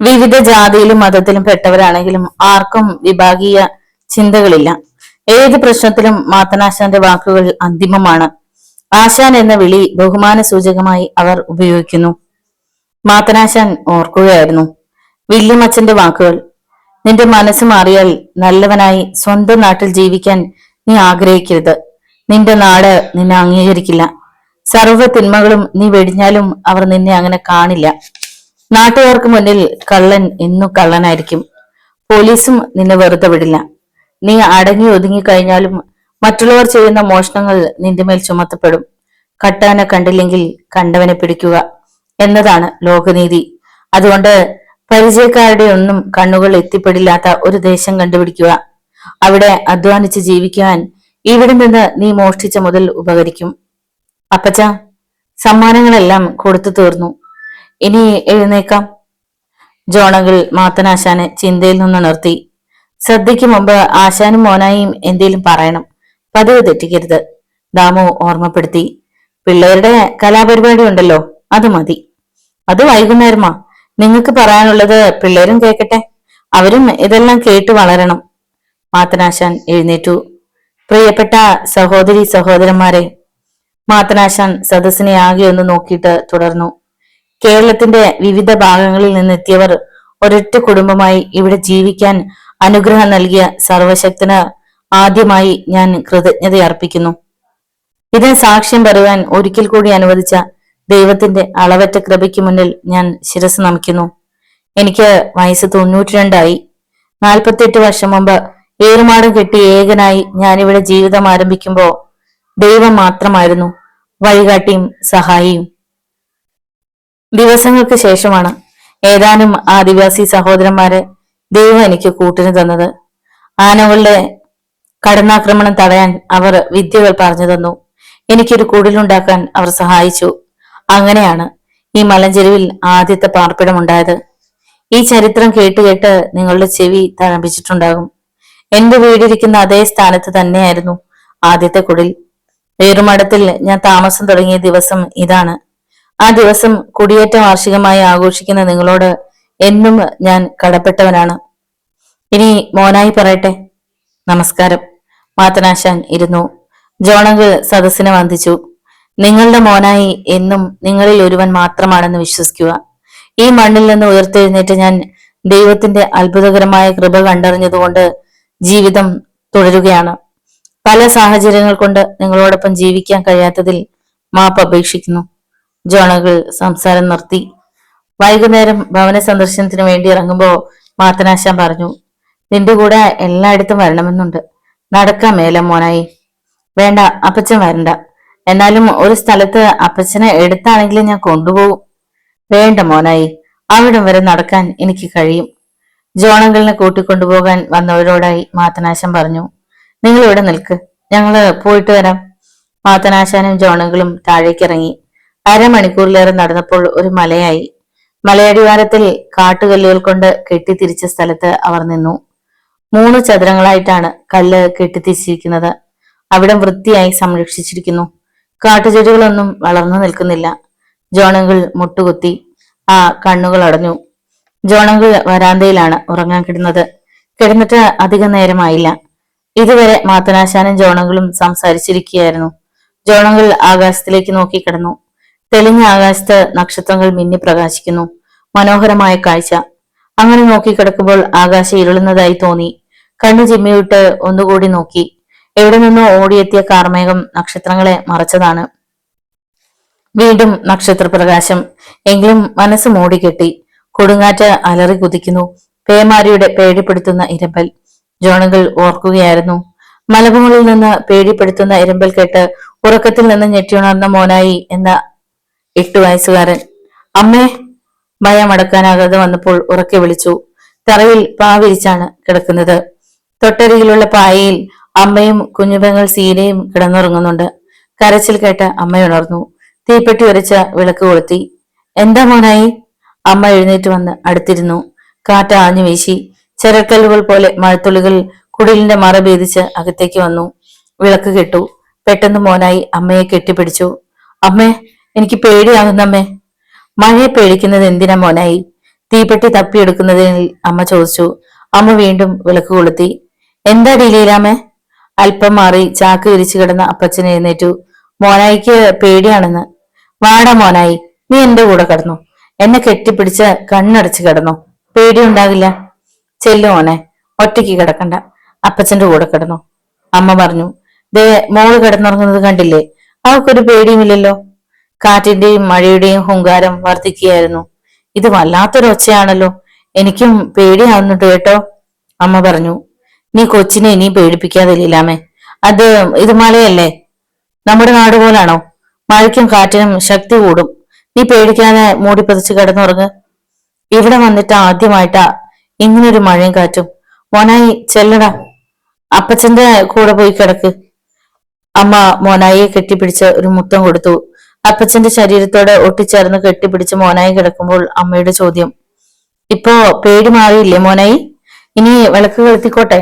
വിവിധ ജാതിയിലും മതത്തിലും പെട്ടവരാണെങ്കിലും ആർക്കും വിഭാഗീയ ചിന്തകളില്ല. ഏത് പ്രശ്നത്തിലും മാത്തനാശാന്റെ വാക്കുകൾ അന്തിമമാണ്. ആശാൻ എന്ന വിളി ബഹുമാന സൂചകമായി അവർ ഉപയോഗിക്കുന്നു. മാത്തനാശാൻ ഓർക്കുകയായിരുന്നു വില്യമച്ചന്റെ വാക്കുകൾ. നിന്റെ മനസ്സ് മാറിയാൽ നല്ലവനായി സ്വന്തം നാട്ടിൽ ജീവിക്കാൻ നീ ആഗ്രഹിക്കരുത്. നിന്റെ നാട് നിന്നെ അംഗീകരിക്കില്ല. സർവ്വ തിന്മകളും നീ വെടിഞ്ഞാലും അവർ നിന്നെ അങ്ങനെ കാണില്ല. നാട്ടുകാർക്ക് മുന്നിൽ കള്ളൻ എന്നും കള്ളനായിരിക്കും. പോലീസും നിന്നെ വെറുതെ വിടില്ല. നീ അടങ്ങി ഒതുങ്ങി കഴിഞ്ഞാലും മറ്റുള്ളവർ ചെയ്യുന്ന മോഷണങ്ങൾ നിന്റെ മേൽ ചുമത്തപ്പെടും. കട്ടാനെ കണ്ടില്ലെങ്കിൽ കണ്ടവനെ പിടിക്കുക എന്നതാണ് ലോകനീതി. അതുകൊണ്ട് പരിചയക്കാരുടെ ഒന്നും കണ്ണുകൾ എത്തിപ്പെടില്ലാത്ത ഒരു ദേശം കണ്ടുപിടിക്കുക. അവിടെ അധ്വാനിച്ച് ജീവിക്കുവാൻ ഇവിടെ നിന്ന് നീ മോഷ്ടിച്ച മുതൽ ഉപകരിക്കും. അപ്പച്ച, സമ്മാനങ്ങളെല്ലാം കൊടുത്തു തീർന്നു, ഇനി എഴുന്നേക്കാം. ജോണങ്കിൾ മാത്തനാശാനെ ചിന്തയിൽ നിന്ന് നിർത്തി. സദ്യക്ക് മുമ്പ് ആശാനും മോനായും എന്തേലും പറയണം, പതിവ് തെറ്റിക്കരുത്, ദാമു ഓർമ്മപ്പെടുത്തി. പിള്ളേരുടെ കലാപരിപാടി ഉണ്ടല്ലോ, അത് മതി. അത് വൈകുന്നേരമാ. നിങ്ങൾക്ക് പറയാനുള്ളത് പിള്ളേരും കേൾക്കട്ടെ, അവരും ഇതെല്ലാം കേട്ടു വളരണം. മാത്തനാശാൻ എഴുന്നേറ്റു. പ്രിയപ്പെട്ട സഹോദരി സഹോദരന്മാരെ, മാത്തനാശാൻ സദസ്സിനെ ആകെ ഒന്ന് നോക്കിയിട്ട് തുടർന്നു. കേരളത്തിന്റെ വിവിധ ഭാഗങ്ങളിൽ നിന്നെത്തിയവർ ഒരൊറ്റ കുടുംബമായി ഇവിടെ ജീവിക്കാൻ അനുഗ്രഹം നൽകിയ സർവശക്തന് ആദ്യമായി ഞാൻ കൃതജ്ഞത അർപ്പിക്കുന്നു. ഇതിന് സാക്ഷ്യം പറയുവാൻ ഒരിക്കൽ കൂടി അനുവദിച്ച ദൈവത്തിന്റെ അളവറ്റ കൃപയ്ക്ക് മുന്നിൽ ഞാൻ ശിരസ് നമിക്കുന്നു. എനിക്ക് വയസ്സ് 92 48 വർഷം മുമ്പ് ഏറുമാടം കെട്ടി ഏകനായി ഞാനിവിടെ ജീവിതം ആരംഭിക്കുമ്പോ ദൈവം മാത്രമായിരുന്നു വഴികാട്ടിയും സഹായിയും. ദിവസങ്ങൾക്ക് ശേഷമാണ് ഏതാനും ആദിവാസി സഹോദരന്മാരെ ദൈവം എനിക്ക് കൂട്ടിന് തന്നത്. ആനകളുടെ കടന്നാക്രമണം തടയാൻ അവർ വിദ്യകൾ പറഞ്ഞു തന്നു. എനിക്കൊരു കുടിലുണ്ടാക്കാൻ അവർ സഹായിച്ചു. അങ്ങനെയാണ് ഈ മലഞ്ചെരുവിൽ ആദ്യത്തെ പാർപ്പിടമുണ്ടായത്. ഈ ചരിത്രം കേട്ട് നിങ്ങളുടെ ചെവി തഴമ്പിച്ചിട്ടുണ്ടാകും. എന്റെ വീടിരിക്കുന്ന അതേ സ്ഥാനത്ത് തന്നെയായിരുന്നു ആദ്യത്തെ കുടിൽ. ഏറുമഠത്തിൽ ഞാൻ താമസം തുടങ്ങിയ ദിവസം ഇതാണ്. ആ ദിവസം കുടിയേറ്റ വാർഷികമായി ആഘോഷിക്കുന്ന നിങ്ങളോട് എന്നും ഞാൻ കടപ്പെട്ടവനാണ്. ഇനി മോനായി പറയട്ടെ. നമസ്കാരം. മാത്തനാശാൻ ഇരുന്നു. ജോണങ്കിൾ സദസ്സിനെ വന്ദിച്ചു. നിങ്ങളുടെ മോനായി എന്നും നിങ്ങളിൽ ഒരുവൻ മാത്രമാണെന്ന് വിശ്വസിക്കുക. ഈ മണ്ണിൽ നിന്ന് ഉയർത്തെഴുന്നേറ്റ് ഞാൻ ദൈവത്തിന്റെ അത്ഭുതകരമായ കൃപ കണ്ടറിഞ്ഞതുകൊണ്ട് ജീവിതം തുടരുകയാണ്. പല സാഹചര്യങ്ങൾ കൊണ്ട് നിങ്ങളോടൊപ്പം ജീവിക്കാൻ കഴിയാത്തതിൽ മാപ്പ് അപേക്ഷിക്കുന്നു. ജോണങ്കിൾ സംസാരം നിർത്തി. വൈകുന്നേരം ഭവന സന്ദർശനത്തിന് വേണ്ടി ഇറങ്ങുമ്പോ മാത്തനാശാൻ പറഞ്ഞു, നിന്റെ കൂടെ എല്ലായിടത്തും വരണമെന്നുണ്ട്. നടക്കാൻ മേല മോനായി. വേണ്ട, അപ്പച്ചൻ വരണ്ട. എന്നാലും ഒരു സ്ഥലത്ത് അപ്പച്ചനെ എടുത്താണെങ്കിലും ഞാൻ കൊണ്ടുപോകും. വേണ്ട മോനായി, അവിടം വരെ നടക്കാൻ എനിക്ക് കഴിയും. ജോണങ്കിളിനെ കൂട്ടിക്കൊണ്ടുപോകാൻ വന്നവരോടായി മാത്തനാശൻ പറഞ്ഞു. നിങ്ങൾ ഇവിടെ നിൽക്ക്, ഞങ്ങള് പോയിട്ട് വരാം. മാത്തനാശാനും ജോണങ്കിളും താഴേക്കിറങ്ങി. അരമണിക്കൂറിലേറെ നടന്നപ്പോൾ ഒരു മലയായി. മലയടിവാരത്തിൽ കാട്ടുകല്ലുകൾ കൊണ്ട് കെട്ടിത്തിരിച്ച സ്ഥലത്ത് അവർ നിന്നു. 3 ചതുരങ്ങളായിട്ടാണ് കല്ല് കെട്ടിത്തിരിച്ചിരിക്കുന്നത്. അവിടം വൃത്തിയായി സംരക്ഷിച്ചിരിക്കുന്നു. കാട്ടുചെടികളൊന്നും വളർന്നു നിൽക്കുന്നില്ല. ജോണങ്കിൾ മുട്ടുകുത്തി. കണ്ണുകൾ അടഞ്ഞു. ജോണങ്കിൾ വരാന്തയിലാണ് ഉറങ്ങാൻ കിടന്നത്. കിടന്നിട്ട് അധികം നേരമായില്ല. ഇതുവരെ മാത്തനാശാനും ജോണങ്കിളും സംസാരിച്ചിരിക്കുകയായിരുന്നു. ജോണങ്കിൾ ആകാശത്തിലേക്ക് നോക്കി കിടന്നു. തെളിഞ്ഞ ആകാശത്ത് നക്ഷത്രങ്ങൾ മിന്നി പ്രകാശിക്കുന്നു. മനോഹരമായ കാഴ്ച. അങ്ങനെ നോക്കി കിടക്കുമ്പോൾ ആകാശം ഇരുളുന്നതായി തോന്നി. കണ്ണു ചിമ്മിവിട്ട് ഒന്നുകൂടി നോക്കി. എവിടെ നിന്നോ ഓടിയെത്തിയ കാർമേഘം നക്ഷത്രങ്ങളെ മറച്ചതാണ്. വീണ്ടും നക്ഷത്രപ്രകാശം. എങ്കിലും മനസ്സ് മൂടിക്കെട്ടി. കൊടുങ്കാറ്റ് അലറി കുതിക്കുന്നു. പേമാരിയുടെ പേടിപ്പെടുത്തുന്ന ഇരമ്പൽ. ജോണങ്കിൾ ഓർക്കുകയായിരുന്നു. മലമുകളിൽ നിന്ന് പേടിപ്പെടുത്തുന്ന ഇരമ്പൽ കേട്ട് ഉറക്കത്തിൽ നിന്ന് ഞെട്ടിയുണർന്ന മോനായി എന്ന 8 വയസ്സുകാരൻ. അമ്മേ! ഭയം അടക്കാനാകാതെ വന്നപ്പോൾ ഉറക്കെ വിളിച്ചു. തറയിൽ പാവിരിച്ചാണ് കിടക്കുന്നത്. തൊട്ടരികിലുള്ള പായയിൽ അമ്മയും കുഞ്ഞുപെങ്ങൾ സീനയും കിടന്നുറങ്ങുന്നുണ്ട്. കരച്ചിൽ കേട്ട് അമ്മയുണർന്നു. തീപ്പെട്ടി ഉരച്ച വിളക്ക് കൊളുത്തി. എന്താ മോനായി? അമ്മ എഴുന്നേറ്റ് വന്ന് അടുത്തിരുന്നു. കാറ്റ് ആഞ്ഞു വീശി. ചെരക്കല്ലുകൾ പോലെ മഴത്തുള്ളികൾ കുടിലിന്റെ മറ ഭേദിച്ച് അകത്തേക്ക് വന്നു. വിളക്ക് കെട്ടു. പെട്ടെന്ന് മോനായി അമ്മയെ കെട്ടിപ്പിടിച്ചു. അമ്മേ, എനിക്ക് പേടിയാകുന്നമ്മേ. മഴയെ പേടിക്കുന്നത് എന്തിനാ മോനായി? തീപ്പെട്ടി തപ്പിയെടുക്കുന്നതിൽ അമ്മ ചോദിച്ചു. അമ്മ വീണ്ടും വിളക്ക് കൊളുത്തി. എന്താ ഡീലീലാമേ? അല്പം മാറി ചാക്ക് വിരിച്ചു കിടന്ന അപ്പച്ചൻ എഴുന്നേറ്റു. മോനായിക്ക് പേടിയാണെന്ന്. വാടാ മോനായി, നീ എന്റെ കൂടെ കിടന്നു. എന്നെ കെട്ടിപ്പിടിച്ച് കണ്ണടച്ച് കിടന്നു. പേടിയുണ്ടാകില്ല. ചെല്ലു മോനെ, ഒറ്റയ്ക്ക് കിടക്കണ്ട, അപ്പച്ചന്റെ കൂടെ കിടന്നു, അമ്മ പറഞ്ഞു. ദേ, മോള് കിടന്നുറങ്ങുന്നത് കണ്ടില്ലേ? അവൾക്കൊരു പേടിയുമില്ലല്ലോ. കാറ്റിന്റെയും മഴയുടെയും ഹുങ്കാരം വർദ്ധിക്കുകയായിരുന്നു. ഇത് വല്ലാത്തൊരു ഒച്ചയാണല്ലോ, എനിക്കും പേടിയാവുന്നുണ്ട് കേട്ടോ, അമ്മ പറഞ്ഞു. നീ കൊച്ചിനെ ഇനിയും പേടിപ്പിക്കാതെ ലീലാമേ. ഇത് മലയല്ലേ? നമ്മുടെ നാട് പോലാണോ? മഴയ്ക്കും കാറ്റിനും ശക്തി കൂടും. നീ പേടിക്കാതെ മൂടിപ്പതിച്ച് കിടന്നുറങ്ങ്. ഇവിടെ വന്നിട്ട് ആദ്യമായിട്ടാ ഇങ്ങനൊരു മഴയും കാറ്റും. മോനായി ചെല്ലടാ, അപ്പച്ചന്റെ കൂടെ പോയി കിടക്ക്. അമ്മ മോനായിയെ കെട്ടിപ്പിടിച്ച് ഒരു മുത്തം കൊടുത്തു. അപ്പച്ചന്റെ ശരീരത്തോട് ഒട്ടിച്ചേർന്ന് കെട്ടിപ്പിടിച്ച് മോനായി കിടക്കുമ്പോൾ അമ്മയുടെ ചോദ്യം. ഇപ്പോ പേടി മാറിയില്ലേ മോനായി? ഇനി വിളക്ക് കെടുത്തിക്കോട്ടെ?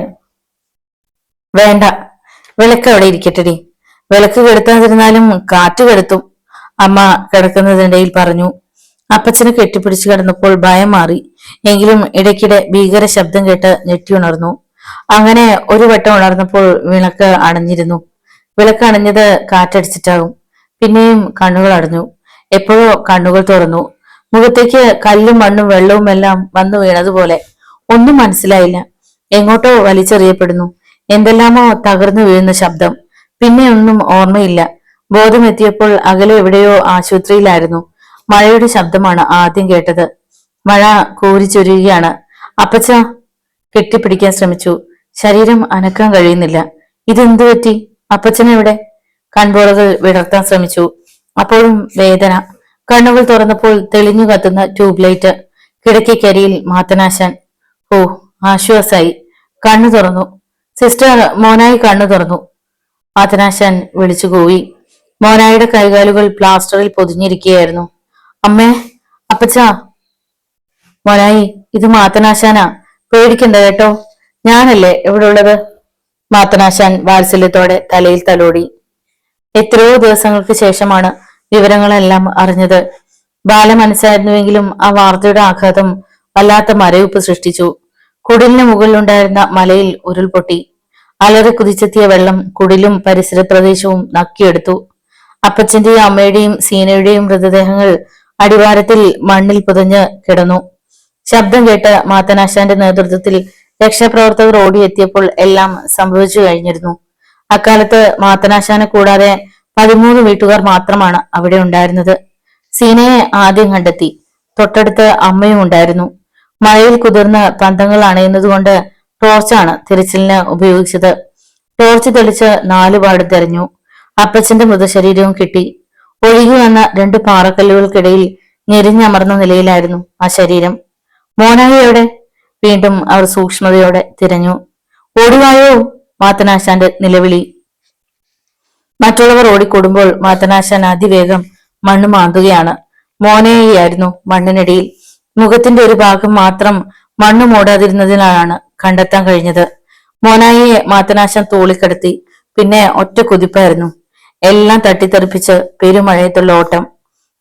വേണ്ട, വിളക്ക് അവിടെ ഇരിക്കട്ടെടി. വിളക്ക് കെടുത്താതിരുന്നാലും കാറ്റ് കെടുത്തും, അമ്മ കിടക്കുന്നതിനിടയിൽ പറഞ്ഞു. അപ്പച്ചനെ കെട്ടിപ്പിടിച്ചു കിടന്നപ്പോൾ ഭയം മാറി. എങ്കിലും ഇടയ്ക്കിടെ ഭീകര ശബ്ദം കേട്ട് ഞെട്ടിയുണർന്നു. അങ്ങനെ ഒരു വട്ടം ഉണർന്നപ്പോൾ വിളക്ക് അണഞ്ഞിരുന്നു. വിളക്ക് അണഞ്ഞത് കാറ്റടിച്ചിട്ടാകും. പിന്നെയും കണ്ണുകൾ അടഞ്ഞു. എപ്പോഴോ കണ്ണുകൾ തുറന്നു. മുഖത്തേക്ക് കല്ലും മണ്ണും വെള്ളവും എല്ലാം വന്നു വീണതുപോലെ. ഒന്നും മനസ്സിലായില്ല. എങ്ങോട്ടോ വലിച്ചെറിയപ്പെടുന്നു. എന്തെല്ലാമോ തകർന്നു വീഴുന്ന ശബ്ദം. പിന്നെ ഒന്നും ഓർമ്മയില്ല. ബോധമെത്തിയപ്പോൾ അകലെ എവിടെയോ ആശുപത്രിയിലായിരുന്നു. മഴയുടെ ശബ്ദമാണ് ആദ്യം കേട്ടത്. മഴ കോരിച്ചൊരിയുകയാണ്. അപ്പച്ച കെട്ടിപ്പിടിക്കാൻ ശ്രമിച്ചു. ശരീരം അനക്കാൻ കഴിയുന്നില്ല. ഇതെന്തു പറ്റി? അപ്പച്ചനെവിടെ? കൺപോളകൾ വിടർത്താൻ ശ്രമിച്ചു. അപ്പോഴും വേദന. കണ്ണുകൾ തുറന്നപ്പോൾ തെളിഞ്ഞു കത്തുന്ന ട്യൂബ് ലൈറ്റ്. കിടക്കക്കരിയിൽ മാത്തനാശാൻ. ഓ, ആശ്വാസായി. കണ്ണു തുറന്നു. സിസ്റ്റർ, മോനായി കണ്ണു തുറന്നു, മാത്തനാശാൻ വിളിച്ചു കൂവി. മോനായിയുടെ കൈകാലുകൾ പ്ലാസ്റ്ററിൽ പൊതിഞ്ഞിരിക്കുകയായിരുന്നു. അമ്മേ, അപ്പച്ചാ. മോനായി, ഇത് മാത്തനാശാനാ, പേടിക്കണ്ട കേട്ടോ, ഞാനല്ലേ ഇവിടെ ഉള്ളത്. മാത്തനാശാൻ വാത്സല്യത്തോടെ തലയിൽ തലോടി. എത്രയോ ദിവസങ്ങൾക്ക് ശേഷമാണ് വിവരങ്ങളെല്ലാം അറിഞ്ഞത്. ബാലമനസ്സായിരുന്നുവെങ്കിലും ആ വാർത്തയുടെ ആഘാതം വല്ലാത്ത മരവിപ്പ് സൃഷ്ടിച്ചു. കുടിലിന് മുകളിലുണ്ടായിരുന്ന മലയിൽ ഉരുൾപൊട്ടി. അലറി കുതിച്ചെത്തിയ വെള്ളം കുടിലും പരിസര പ്രദേശവും നക്കിയെടുത്തു. അപ്പച്ചന്റെയും അമ്മയുടെയും സീനയുടെയും മൃതദേഹങ്ങൾ അടിവാരത്തിൽ മണ്ണിൽ പുതഞ്ഞ് കിടന്നു. ശബ്ദം കേട്ട് മാത്തനാശാന്റെ നേതൃത്വത്തിൽ രക്ഷാപ്രവർത്തകർ ഓടിയെത്തിയപ്പോൾ എല്ലാം സംഭവിച്ചു കഴിഞ്ഞിരുന്നു. അക്കാലത്ത് മാത്തനാശാനെ കൂടാതെ 13 വീട്ടുകാർ മാത്രമാണ് അവിടെ ഉണ്ടായിരുന്നത്. സീനയെ ആദ്യം കണ്ടെത്തി. തൊട്ടടുത്ത് അമ്മയും ഉണ്ടായിരുന്നു. മഴയിൽ കുതിർന്ന് പന്തങ്ങൾ അണയുന്നതുകൊണ്ട് ടോർച്ചാണ് തിരച്ചിലിന് ഉപയോഗിച്ചത്. ടോർച്ച് തെളിച്ച് 4 പാട് തെരഞ്ഞു. അപ്പച്ചന്റെ മൃതശരീരവും കിട്ടി. ഒഴുകി വന്ന രണ്ട് പാറക്കല്ലുകൾക്കിടയിൽ ഞെരിഞ്ഞമർന്ന നിലയിലായിരുന്നു ആ ശരീരം. മോനായി എവിടെ? വീണ്ടും അവർ സൂക്ഷ്മതയോടെ തിരഞ്ഞു. ഓടിവായോ! മാത്തനാശാന്റെ നിലവിളി. മറ്റുള്ളവർ ഓടിക്കൂടുമ്പോൾ മാത്തനാശാൻ അതിവേഗം മണ്ണ് മാന്തുകയാണ്. മോനയായിരുന്നു മണ്ണിനടിയിൽ. മുഖത്തിന്റെ ഒരു ഭാഗം മാത്രം മണ്ണ് മൂടാതിരുന്നതിനാലാണ് കണ്ടെത്താൻ കഴിഞ്ഞത്. മോനായിയെ മാത്തനാശാൻ തോളിക്കടത്തി. പിന്നെ ഒറ്റ കുതിപ്പായിരുന്നു. എല്ലാം തട്ടിത്തെറിപ്പിച്ച് പെരുമഴയത്തുള്ള ഓട്ടം.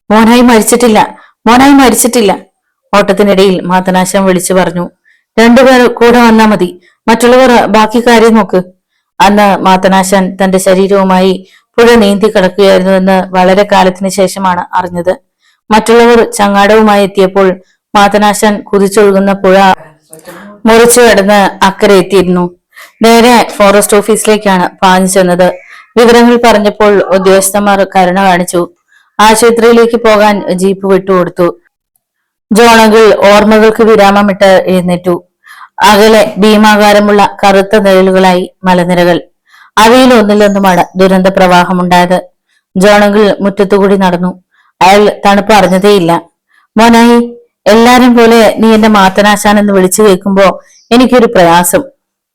മോനായി മരിച്ചിട്ടില്ല, മോനായി മരിച്ചിട്ടില്ല. ഓട്ടത്തിനിടയിൽ മാത്തനാശാൻ വിളിച്ചു പറഞ്ഞു. രണ്ടുപേർ കൂടെ വന്നാ മതി, മറ്റുള്ളവർ ബാക്കി കാര്യം നോക്ക്. അന്ന് മാത്തനാശാൻ തന്റെ ശരീരവുമായി പുഴ നീന്തി കിടക്കുകയായിരുന്നുവെന്ന് വളരെ കാലത്തിന് ശേഷമാണ് അറിഞ്ഞത്. മറ്റുള്ളവർ ചങ്ങാടവുമായി എത്തിയപ്പോൾ മാത്തനാശാൻ കുതിച്ചൊഴുകുന്ന പുഴ മുറിച്ചു കടന്ന് അക്കരെ എത്തിയിരുന്നു. നേരെ ഫോറസ്റ്റ് ഓഫീസിലേക്കാണ് പാഞ്ഞു ചെന്നത്. വിവരങ്ങൾ പറഞ്ഞപ്പോൾ ഉദ്യോഗസ്ഥന്മാർ കരുണ കാണിച്ചു. ആശുപത്രിയിലേക്ക് പോകാൻ ജീപ്പ് വിട്ടുകൊടുത്തു. ജോണകൾ ഓർമ്മകൾക്ക് വിരാമമിട്ട് എഴുന്നേറ്റു. അകലെ ഭീമാകാരമുള്ള കറുത്ത നിഴലുകളായി മലനിരകൾ. അവയിൽ ഒന്നിലൊന്നുമാണ് ദുരന്ത പ്രവാഹമുണ്ടായത്. ജോണകൾ മുറ്റത്തുകൂടി നടന്നു. അയാൾ തണുപ്പ് അറിഞ്ഞതേയില്ല. മോനായി, എല്ലാരും പോലെ നീ എന്നെ മാത്തനാശാൻ എന്ന് വിളിച്ചു കേൾക്കുമ്പോ എനിക്കൊരു പ്രയാസം.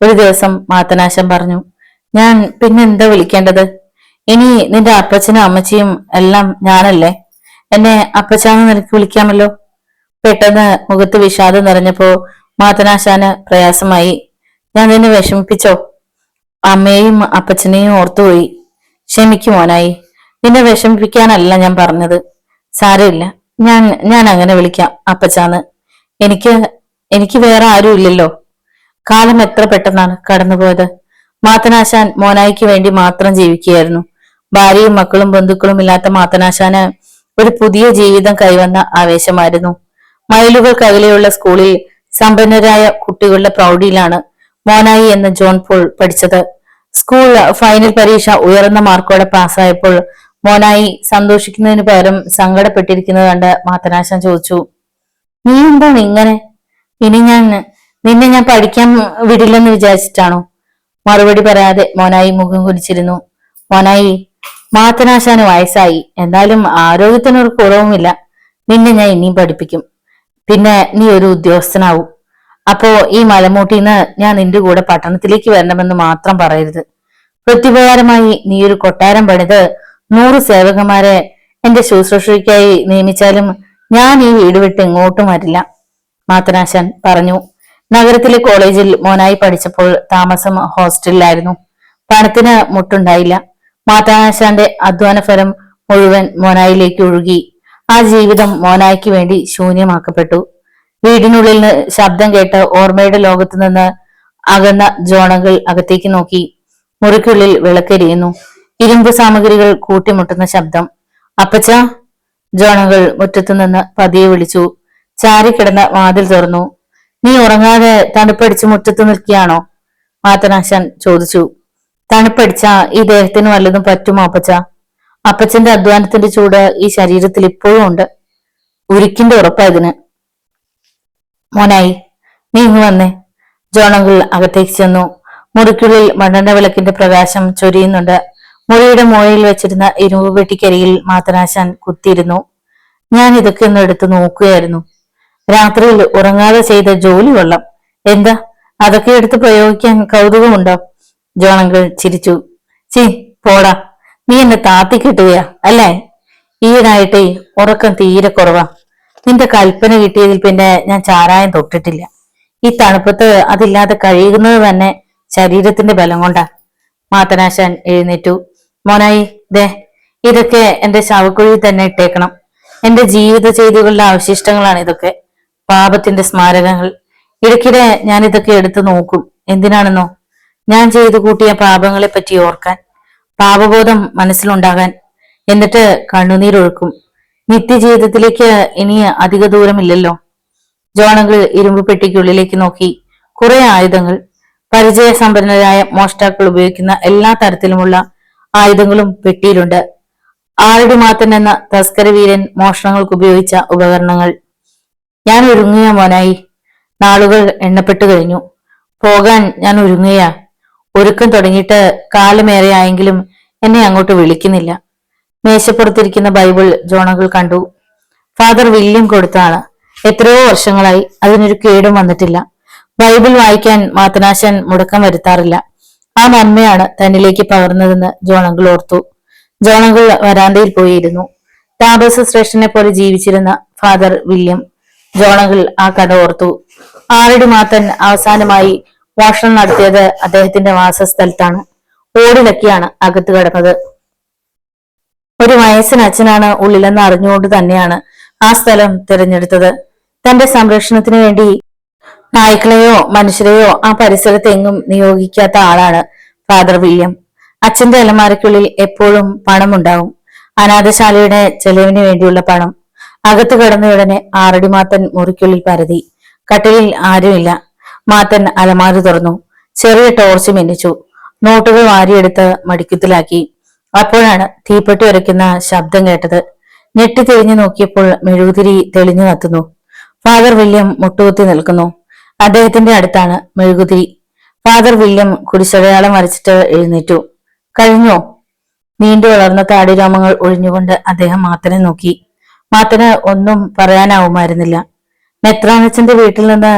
ഒരു ദിവസം മാത്തനാശാൻ പറഞ്ഞു. ഞാൻ പിന്നെ എന്താ വിളിക്കേണ്ടത്? ഇനി നിന്റെ അപ്പച്ചനും അമ്മച്ചിയും എല്ലാം ഞാനല്ലേ? എന്നെ അപ്പച്ചാന്ന് നിനക്ക് വിളിക്കാമല്ലോ. പെട്ടെന്ന് മുഖത്ത് വിഷാദം നിറഞ്ഞപ്പോ മാത്തനാശാന് പ്രയാസമായി. ഞാൻ നിന്നെ വിഷമിപ്പിച്ചോ? അമ്മയെയും അപ്പച്ചനെയും ഓർത്തുപോയി. ക്ഷമിക്കു മോനായി, നിന്നെ വിഷമിപ്പിക്കാനല്ല ഞാൻ പറഞ്ഞത്. സാരമില്ല, ഞാൻ അങ്ങനെ വിളിക്കാം അപ്പച്ചാന്ന്. എനിക്ക് എനിക്ക് വേറെ ആരും ഇല്ലല്ലോ. കാലം എത്ര പെട്ടെന്നാണ് കടന്നുപോയത്. മാത്തനാശാൻ മോനായിക്ക് വേണ്ടി മാത്രം ജീവിക്കുകയായിരുന്നു. ഭാര്യയും മക്കളും ബന്ധുക്കളും ഇല്ലാത്ത മാത്തനാശാന് ഒരു പുതിയ ജീവിതം കൈവന്ന ആവേശമായിരുന്നു. മൈലുകൾക്കകലെയുള്ള സ്കൂളിൽ സമ്പന്നരായ കുട്ടികളുടെ പ്രൗഢിയിലാണ് മോനായി എന്ന ജോൺ പോൾ പഠിച്ചത്. സ്കൂൾ ഫൈനൽ പരീക്ഷ ഉയർന്ന മാർക്കോടെ പാസ്സായപ്പോൾ മോനായി സന്തോഷിക്കുന്നതിന് പകരം സങ്കടപ്പെട്ടിരിക്കുന്നത് കണ്ട് മാത്തനാശാൻ ചോദിച്ചു. നീ എന്താണ് ഇങ്ങനെ? ഇനി നിന്നെ ഞാൻ പഠിക്കാൻ വിടില്ലെന്ന് വിചാരിച്ചിട്ടാണോ? മറുപടി പറയാതെ മോനായി മുഖം കുനിച്ചിരുന്നു. മോനായി, മാത്തനാശാന് വയസ്സായി, എന്നാലും ആരോഗ്യത്തിനൊരു കുറവുമില്ല. നിന്നെ ഞാൻ ഇനിയും പഠിപ്പിക്കും. പിന്നെ നീ ഒരു ഉദ്യോഗസ്ഥനാവും. അപ്പോ ഈ മലമൂട്ടിന്ന് ഞാൻ നിന്റെ കൂടെ പട്ടണത്തിലേക്ക് വരണമെന്ന് മാത്രം പറയരുത്. പ്രത്യുപകാരമായി നീ ഒരു കൊട്ടാരം പണിത് 100 സേവകന്മാരെ എന്റെ ശുശ്രൂഷയ്ക്കായി നിയമിച്ചാലും ഞാൻ ഈ വീട് വിട്ട് എങ്ങോട്ടും വരില്ല, മാത്തനാശാൻ പറഞ്ഞു. നഗരത്തിലെ കോളേജിൽ മോനായി പഠിച്ചപ്പോൾ താമസം ഹോസ്റ്റലിലായിരുന്നു. പണത്തിന് മുട്ടുണ്ടായില്ല. മാത്തനാശാന്റെ അധ്വാന ഫലം മുഴുവൻ മോനായിലേക്ക് ഒഴുകി. ആ ജീവിതം മോനായിക്ക് വേണ്ടി ശൂന്യമാക്കപ്പെട്ടു. വീടിനുള്ളിൽ നിന്ന് ശബ്ദം കേട്ട് ഓർമ്മയുടെ ലോകത്തു നിന്ന് അകന്ന ജോണകൾ അകത്തേക്ക് നോക്കി. മുറിക്കുള്ളിൽ വിളക്കെരിയുന്നു. ഇരുമ്പ് സാമഗ്രികൾ കൂട്ടിമുട്ടുന്ന ശബ്ദം. അപ്പച്ച! ജോണകൾ മുറ്റത്തുനിന്ന് പതിയെ വിളിച്ചു. ചാരിക്കിടന്ന വാതിൽ തുറന്നു. നീ ഉറങ്ങാതെ തണുപ്പടിച്ച് മുറ്റത്ത് നിൽക്കുകയാണോ? മാത്തനാശാൻ ചോദിച്ചു. തണുപ്പടിച്ച ഈ ദേഹത്തിന് വല്ലതും പറ്റുമോ അപ്പച്ച? അപ്പച്ചന്റെ അധ്വാനത്തിന്റെ ചൂട് ഈ ശരീരത്തിൽ ഇപ്പോഴും ഉണ്ട്. ഉരുക്കിന്റെ ഉറപ്പായതിന്. മോനായി, നീ ഇങ്ങ് വന്നേ. ജോണങ്ങൾ അകത്തേക്ക് ചെന്നു. മുറിക്കുള്ളിൽ മണ്ണെണ്ണ വിളക്കിന്റെ പ്രകാശം ചൊരിയുന്നുണ്ട്. മുറിയുടെ മുകളിൽ വെച്ചിരുന്ന ഇരുമ്പ് പെട്ടിക്കരിയിൽ മാത്തനാശാൻ കുത്തിയിരുന്നു. ഞാൻ ഇതൊക്കെ ഒന്ന് എടുത്ത് നോക്കുകയായിരുന്നു. രാത്രിയിൽ ഉറങ്ങാതെ ചെയ്ത ജോലി കൊള്ളാം. എന്താ, അതൊക്കെ എടുത്ത് പ്രയോഗിക്കാൻ കൗതുകമുണ്ടോ? ജോണങ്ങൾ ചിരിച്ചു. പോടാ, നീ എന്നെ താത്തി കിട്ടുകയാ അല്ലേ? ഈയിടായിട്ടേ ഉറക്കം തീരെ കുറവാ. നിന്റെ കൽപ്പന കിട്ടിയതിൽ പിന്നെ ഞാൻ ചാരായം തൊട്ടിട്ടില്ല. ഈ തണുപ്പത്ത് അതില്ലാതെ കഴിയുന്നത് തന്നെ ശരീരത്തിന്റെ ബലം കൊണ്ടാ. മാത്തനാശാൻ എഴുന്നേറ്റു. മോനായി, ഇതൊക്കെ എന്റെ ശവക്കുഴിയിൽ തന്നെ ഇട്ടേക്കണം. എന്റെ ജീവിത ചെയ്തികളുടെ അവശിഷ്ടങ്ങളാണ് ഇതൊക്കെ, പാപത്തിന്റെ സ്മാരകങ്ങൾ. ഇടയ്ക്കിടെ ഞാൻ ഇതൊക്കെ എടുത്തു നോക്കും. എന്തിനാണെന്നോ? ഞാൻ ചെയ്തു കൂട്ടിയ പാപങ്ങളെ പറ്റി ഓർക്കാൻ, പാപബോധം മനസ്സിലുണ്ടാകാൻ. എന്നിട്ട് കണ്ണുനീരൊഴുക്കും. നിത്യജീവിതത്തിലേക്ക് ഇനി അധിക ദൂരമില്ലല്ലോ. ജോണകൾ ഇരുമ്പ് പെട്ടിക്കുള്ളിലേക്ക് നോക്കി. കുറെ ആയുധങ്ങൾ. പരിചയസമ്പന്നരായ മോഷ്ടാക്കൾ ഉപയോഗിക്കുന്ന എല്ലാ തരത്തിലുമുള്ള ആയുധങ്ങളും പെട്ടിയിലുണ്ട്. ആരുടെ മാത്തൻ എന്ന തസ്കര വീരൻ മോഷണങ്ങൾക്ക് ഉപയോഗിച്ച ഉപകരണങ്ങൾ. ഞാൻ ഒരുങ്ങുക മോനായി. നാളുകൾ എണ്ണപ്പെട്ടു കഴിഞ്ഞു. പോകാൻ ഞാൻ ഒരുങ്ങുകയാ. ഒരുക്കം തുടങ്ങിയിട്ട് കാലമേറെ ആയെങ്കിലും എന്നെ അങ്ങോട്ട് വിളിക്കുന്നില്ല. മേശപ്പുറത്തിരിക്കുന്ന ബൈബിൾ ജോണകൾ കണ്ടു. ഫാദർ വില്യം കൊടുത്താണ്. എത്രയോ വർഷങ്ങളായി, അതിനൊരു കേടും വന്നിട്ടില്ല. ബൈബിൾ വായിക്കാൻ മാത്തനാശൻ മുടക്കം വരുത്താറില്ല. ആ നന്മയാണ് തന്നിലേക്ക് പകർന്നതെന്ന് ജോണങ്കിൾ ഓർത്തു. ജോണങ്കിൾ വരാന്തയിൽ പോയിരുന്നു. ടാബേഴ്സ് സ്റ്റേഷനെ പോലെ ജീവിച്ചിരുന്ന ഫാദർ വില്യം. ജോണങ്കിൾ ആ കഥ ഓർത്തു. ആറടി മാത്തൻ അവസാനമായി മോഷണം നടത്തിയത് അദ്ദേഹത്തിന്റെ വാസസ്ഥലത്താണ്. ഓടിലക്കിയാണ് അകത്ത് കിടന്നത്. ഒരു വയസ്സിന് അച്ഛനാണ് ഉള്ളിലെന്ന് അറിഞ്ഞുകൊണ്ട് തന്നെയാണ് ആ സ്ഥലം തിരഞ്ഞെടുത്തത്. തന്റെ സംരക്ഷണത്തിന് വേണ്ടി നായ്ക്കളെയോ മനുഷ്യരെയോ ആ പരിസരത്ത് എങ്ങും നിയോഗിക്കാത്ത ആളാണ് ഫാദർ വില്യം. അച്ഛന്റെ അലമാരയ്ക്കുള്ളിൽ എപ്പോഴും പണമുണ്ടാവും. അനാഥശാലയുടെ ചെലവിന് വേണ്ടിയുള്ള പണം. അകത്ത് കടന്നയുടനെ ആറടി മാത്തൻ മുറിക്കുള്ളിൽ പരതി. കട്ടിലിൽ ആരുമില്ല. മാത്തൻ അലമാര തുറന്നു. ചെറിയ ടോർച്ച് മിന്നിച്ചു. നോട്ടുകൾ വാരിയെടുത്ത് മടിക്കുത്തിലാക്കി. അപ്പോഴാണ് തീപ്പെട്ടി ഉരയ്ക്കുന്ന ശബ്ദം കേട്ടത്. ഞെട്ടി തിരിഞ്ഞു നോക്കിയപ്പോൾ മെഴുകുതിരി തെളിഞ്ഞു കത്തുന്നു. ഫാദർ വില്യം മുട്ടുകുത്തി നിൽക്കുന്നു. അദ്ദേഹത്തിന്റെ അടുത്താണ് മെഴുകുതിരി. ഫാദർ വില്യം കുരിശടയാളം വരച്ചിട്ട് എഴുന്നേറ്റു. കഴിഞ്ഞോ? നീണ്ടു വളർന്ന താടിരോമങ്ങൾ ഒഴിഞ്ഞുകൊണ്ട് അദ്ദേഹം മാത്തനെ നോക്കി. മാത്തന് ഒന്നും പറയാനാവുമായിരുന്നില്ല. മെത്രാനച്ചന്റെ വീട്ടിൽ നിന്ന്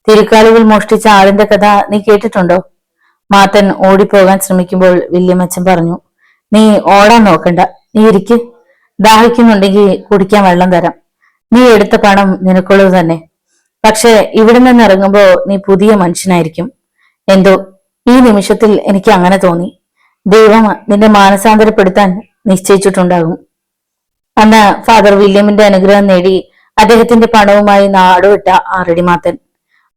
തിരുക്കാലുകൾ മോഷ്ടിച്ച ആളിന്റെ കഥ നീ കേട്ടിട്ടുണ്ടോ? മാത്തൻ ഓടിപ്പോകാൻ ശ്രമിക്കുമ്പോൾ വില്യമച്ചൻ പറഞ്ഞു, നീ ഓടാൻ നോക്കണ്ട, നീ ഇരിക്ക്. ദാഹിക്കുന്നുണ്ടെങ്കിൽ കുടിക്കാൻ വെള്ളം തരാം. നീ എടുത്ത പണം നിനക്കുള്ളത് തന്നെ. പക്ഷെ ഇവിടെ നിന്ന് ഇറങ്ങുമ്പോ നീ പുതിയ മനുഷ്യനായിരിക്കും. എന്തോ ഈ നിമിഷത്തിൽ എനിക്ക് അങ്ങനെ തോന്നി. ദൈവം നിന്നെ മാനസാന്തരപ്പെടുത്താൻ നിശ്ചയിച്ചിട്ടുണ്ടാകും. അന്ന് ഫാദർ വില്യമിന്റെ അനുഗ്രഹം നേടി അദ്ദേഹത്തിന്റെ പണവുമായി നാടുവിട്ട ആറടിമാത്തൻ.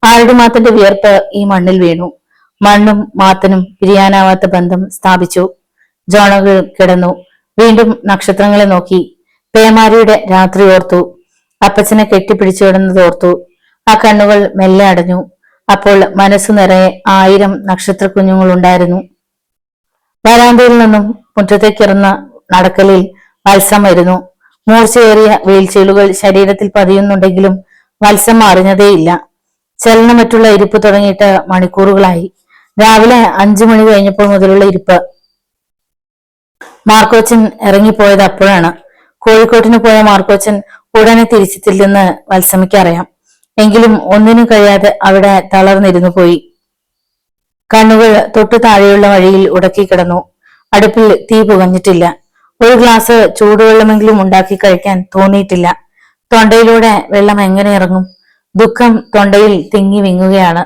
ആറടിമാത്തന്റെ വിയർപ്പ് ഈ മണ്ണിൽ വീണു. മണ്ണും മാത്തനും പിരിയാനാവാത്ത ബന്ധം സ്ഥാപിച്ചു. ജോണകൾ കിടന്നു. വീണ്ടും നക്ഷത്രങ്ങളെ നോക്കി. പേമാരിയുടെ രാത്രി ഓർത്തു. അപ്പച്ചനെ കെട്ടിപ്പിടിച്ചു കിടന്നത് ഓർത്തു. ആ കണ്ണുകൾ മെല്ലെ അടഞ്ഞു. അപ്പോൾ മനസ്സു നിറയെ 1000 നക്ഷത്ര കുഞ്ഞുങ്ങളുണ്ടായിരുന്നു. വരാന്തയിൽ നിന്നും മുറ്റത്തേക്കിറന്ന നടക്കലിൽ വത്സമായിരുന്നു. മൂർച്ചയേറിയ വീൽച്ചീലുകൾ ശരീരത്തിൽ പതിയുന്നുണ്ടെങ്കിലും വത്സം അറിഞ്ഞതേയില്ല. ചലനമറ്റുള്ള ഇരിപ്പ് തുടങ്ങിയിട്ട് മണിക്കൂറുകളായി. രാവിലെ 5 മണി കഴിഞ്ഞപ്പോൾ മുതലുള്ള ഇരിപ്പ്. മാർക്കോച്ചൻ ഇറങ്ങിപ്പോയത് അപ്പോഴാണ്. കോഴിക്കോട്ടിന് പോയ മാർക്കോച്ചൻ ഉടനെ തിരിച്ചെത്തില്ലെന്ന് വത്സമയ്ക്ക് അറിയാം. എങ്കിലും ഒന്നിനും കഴിയാതെ അവിടെ തളർന്നിരുന്നു പോയി. കണ്ണുകൾ തൊട്ടു താഴെയുള്ള വഴിയിൽ ഉടക്കി കിടന്നു. അടുപ്പിൽ തീ പുകഞ്ഞിട്ടില്ല. ഒരു ഗ്ലാസ് ചൂടുവെള്ളമെങ്കിലും ഉണ്ടാക്കി കഴിക്കാൻ തോന്നിയിട്ടില്ല. തൊണ്ടയിലൂടെ വെള്ളം എങ്ങനെ ഇറങ്ങും? ദുഃഖം തൊണ്ടയിൽ തിങ്ങി വിങ്ങുകയാണ്.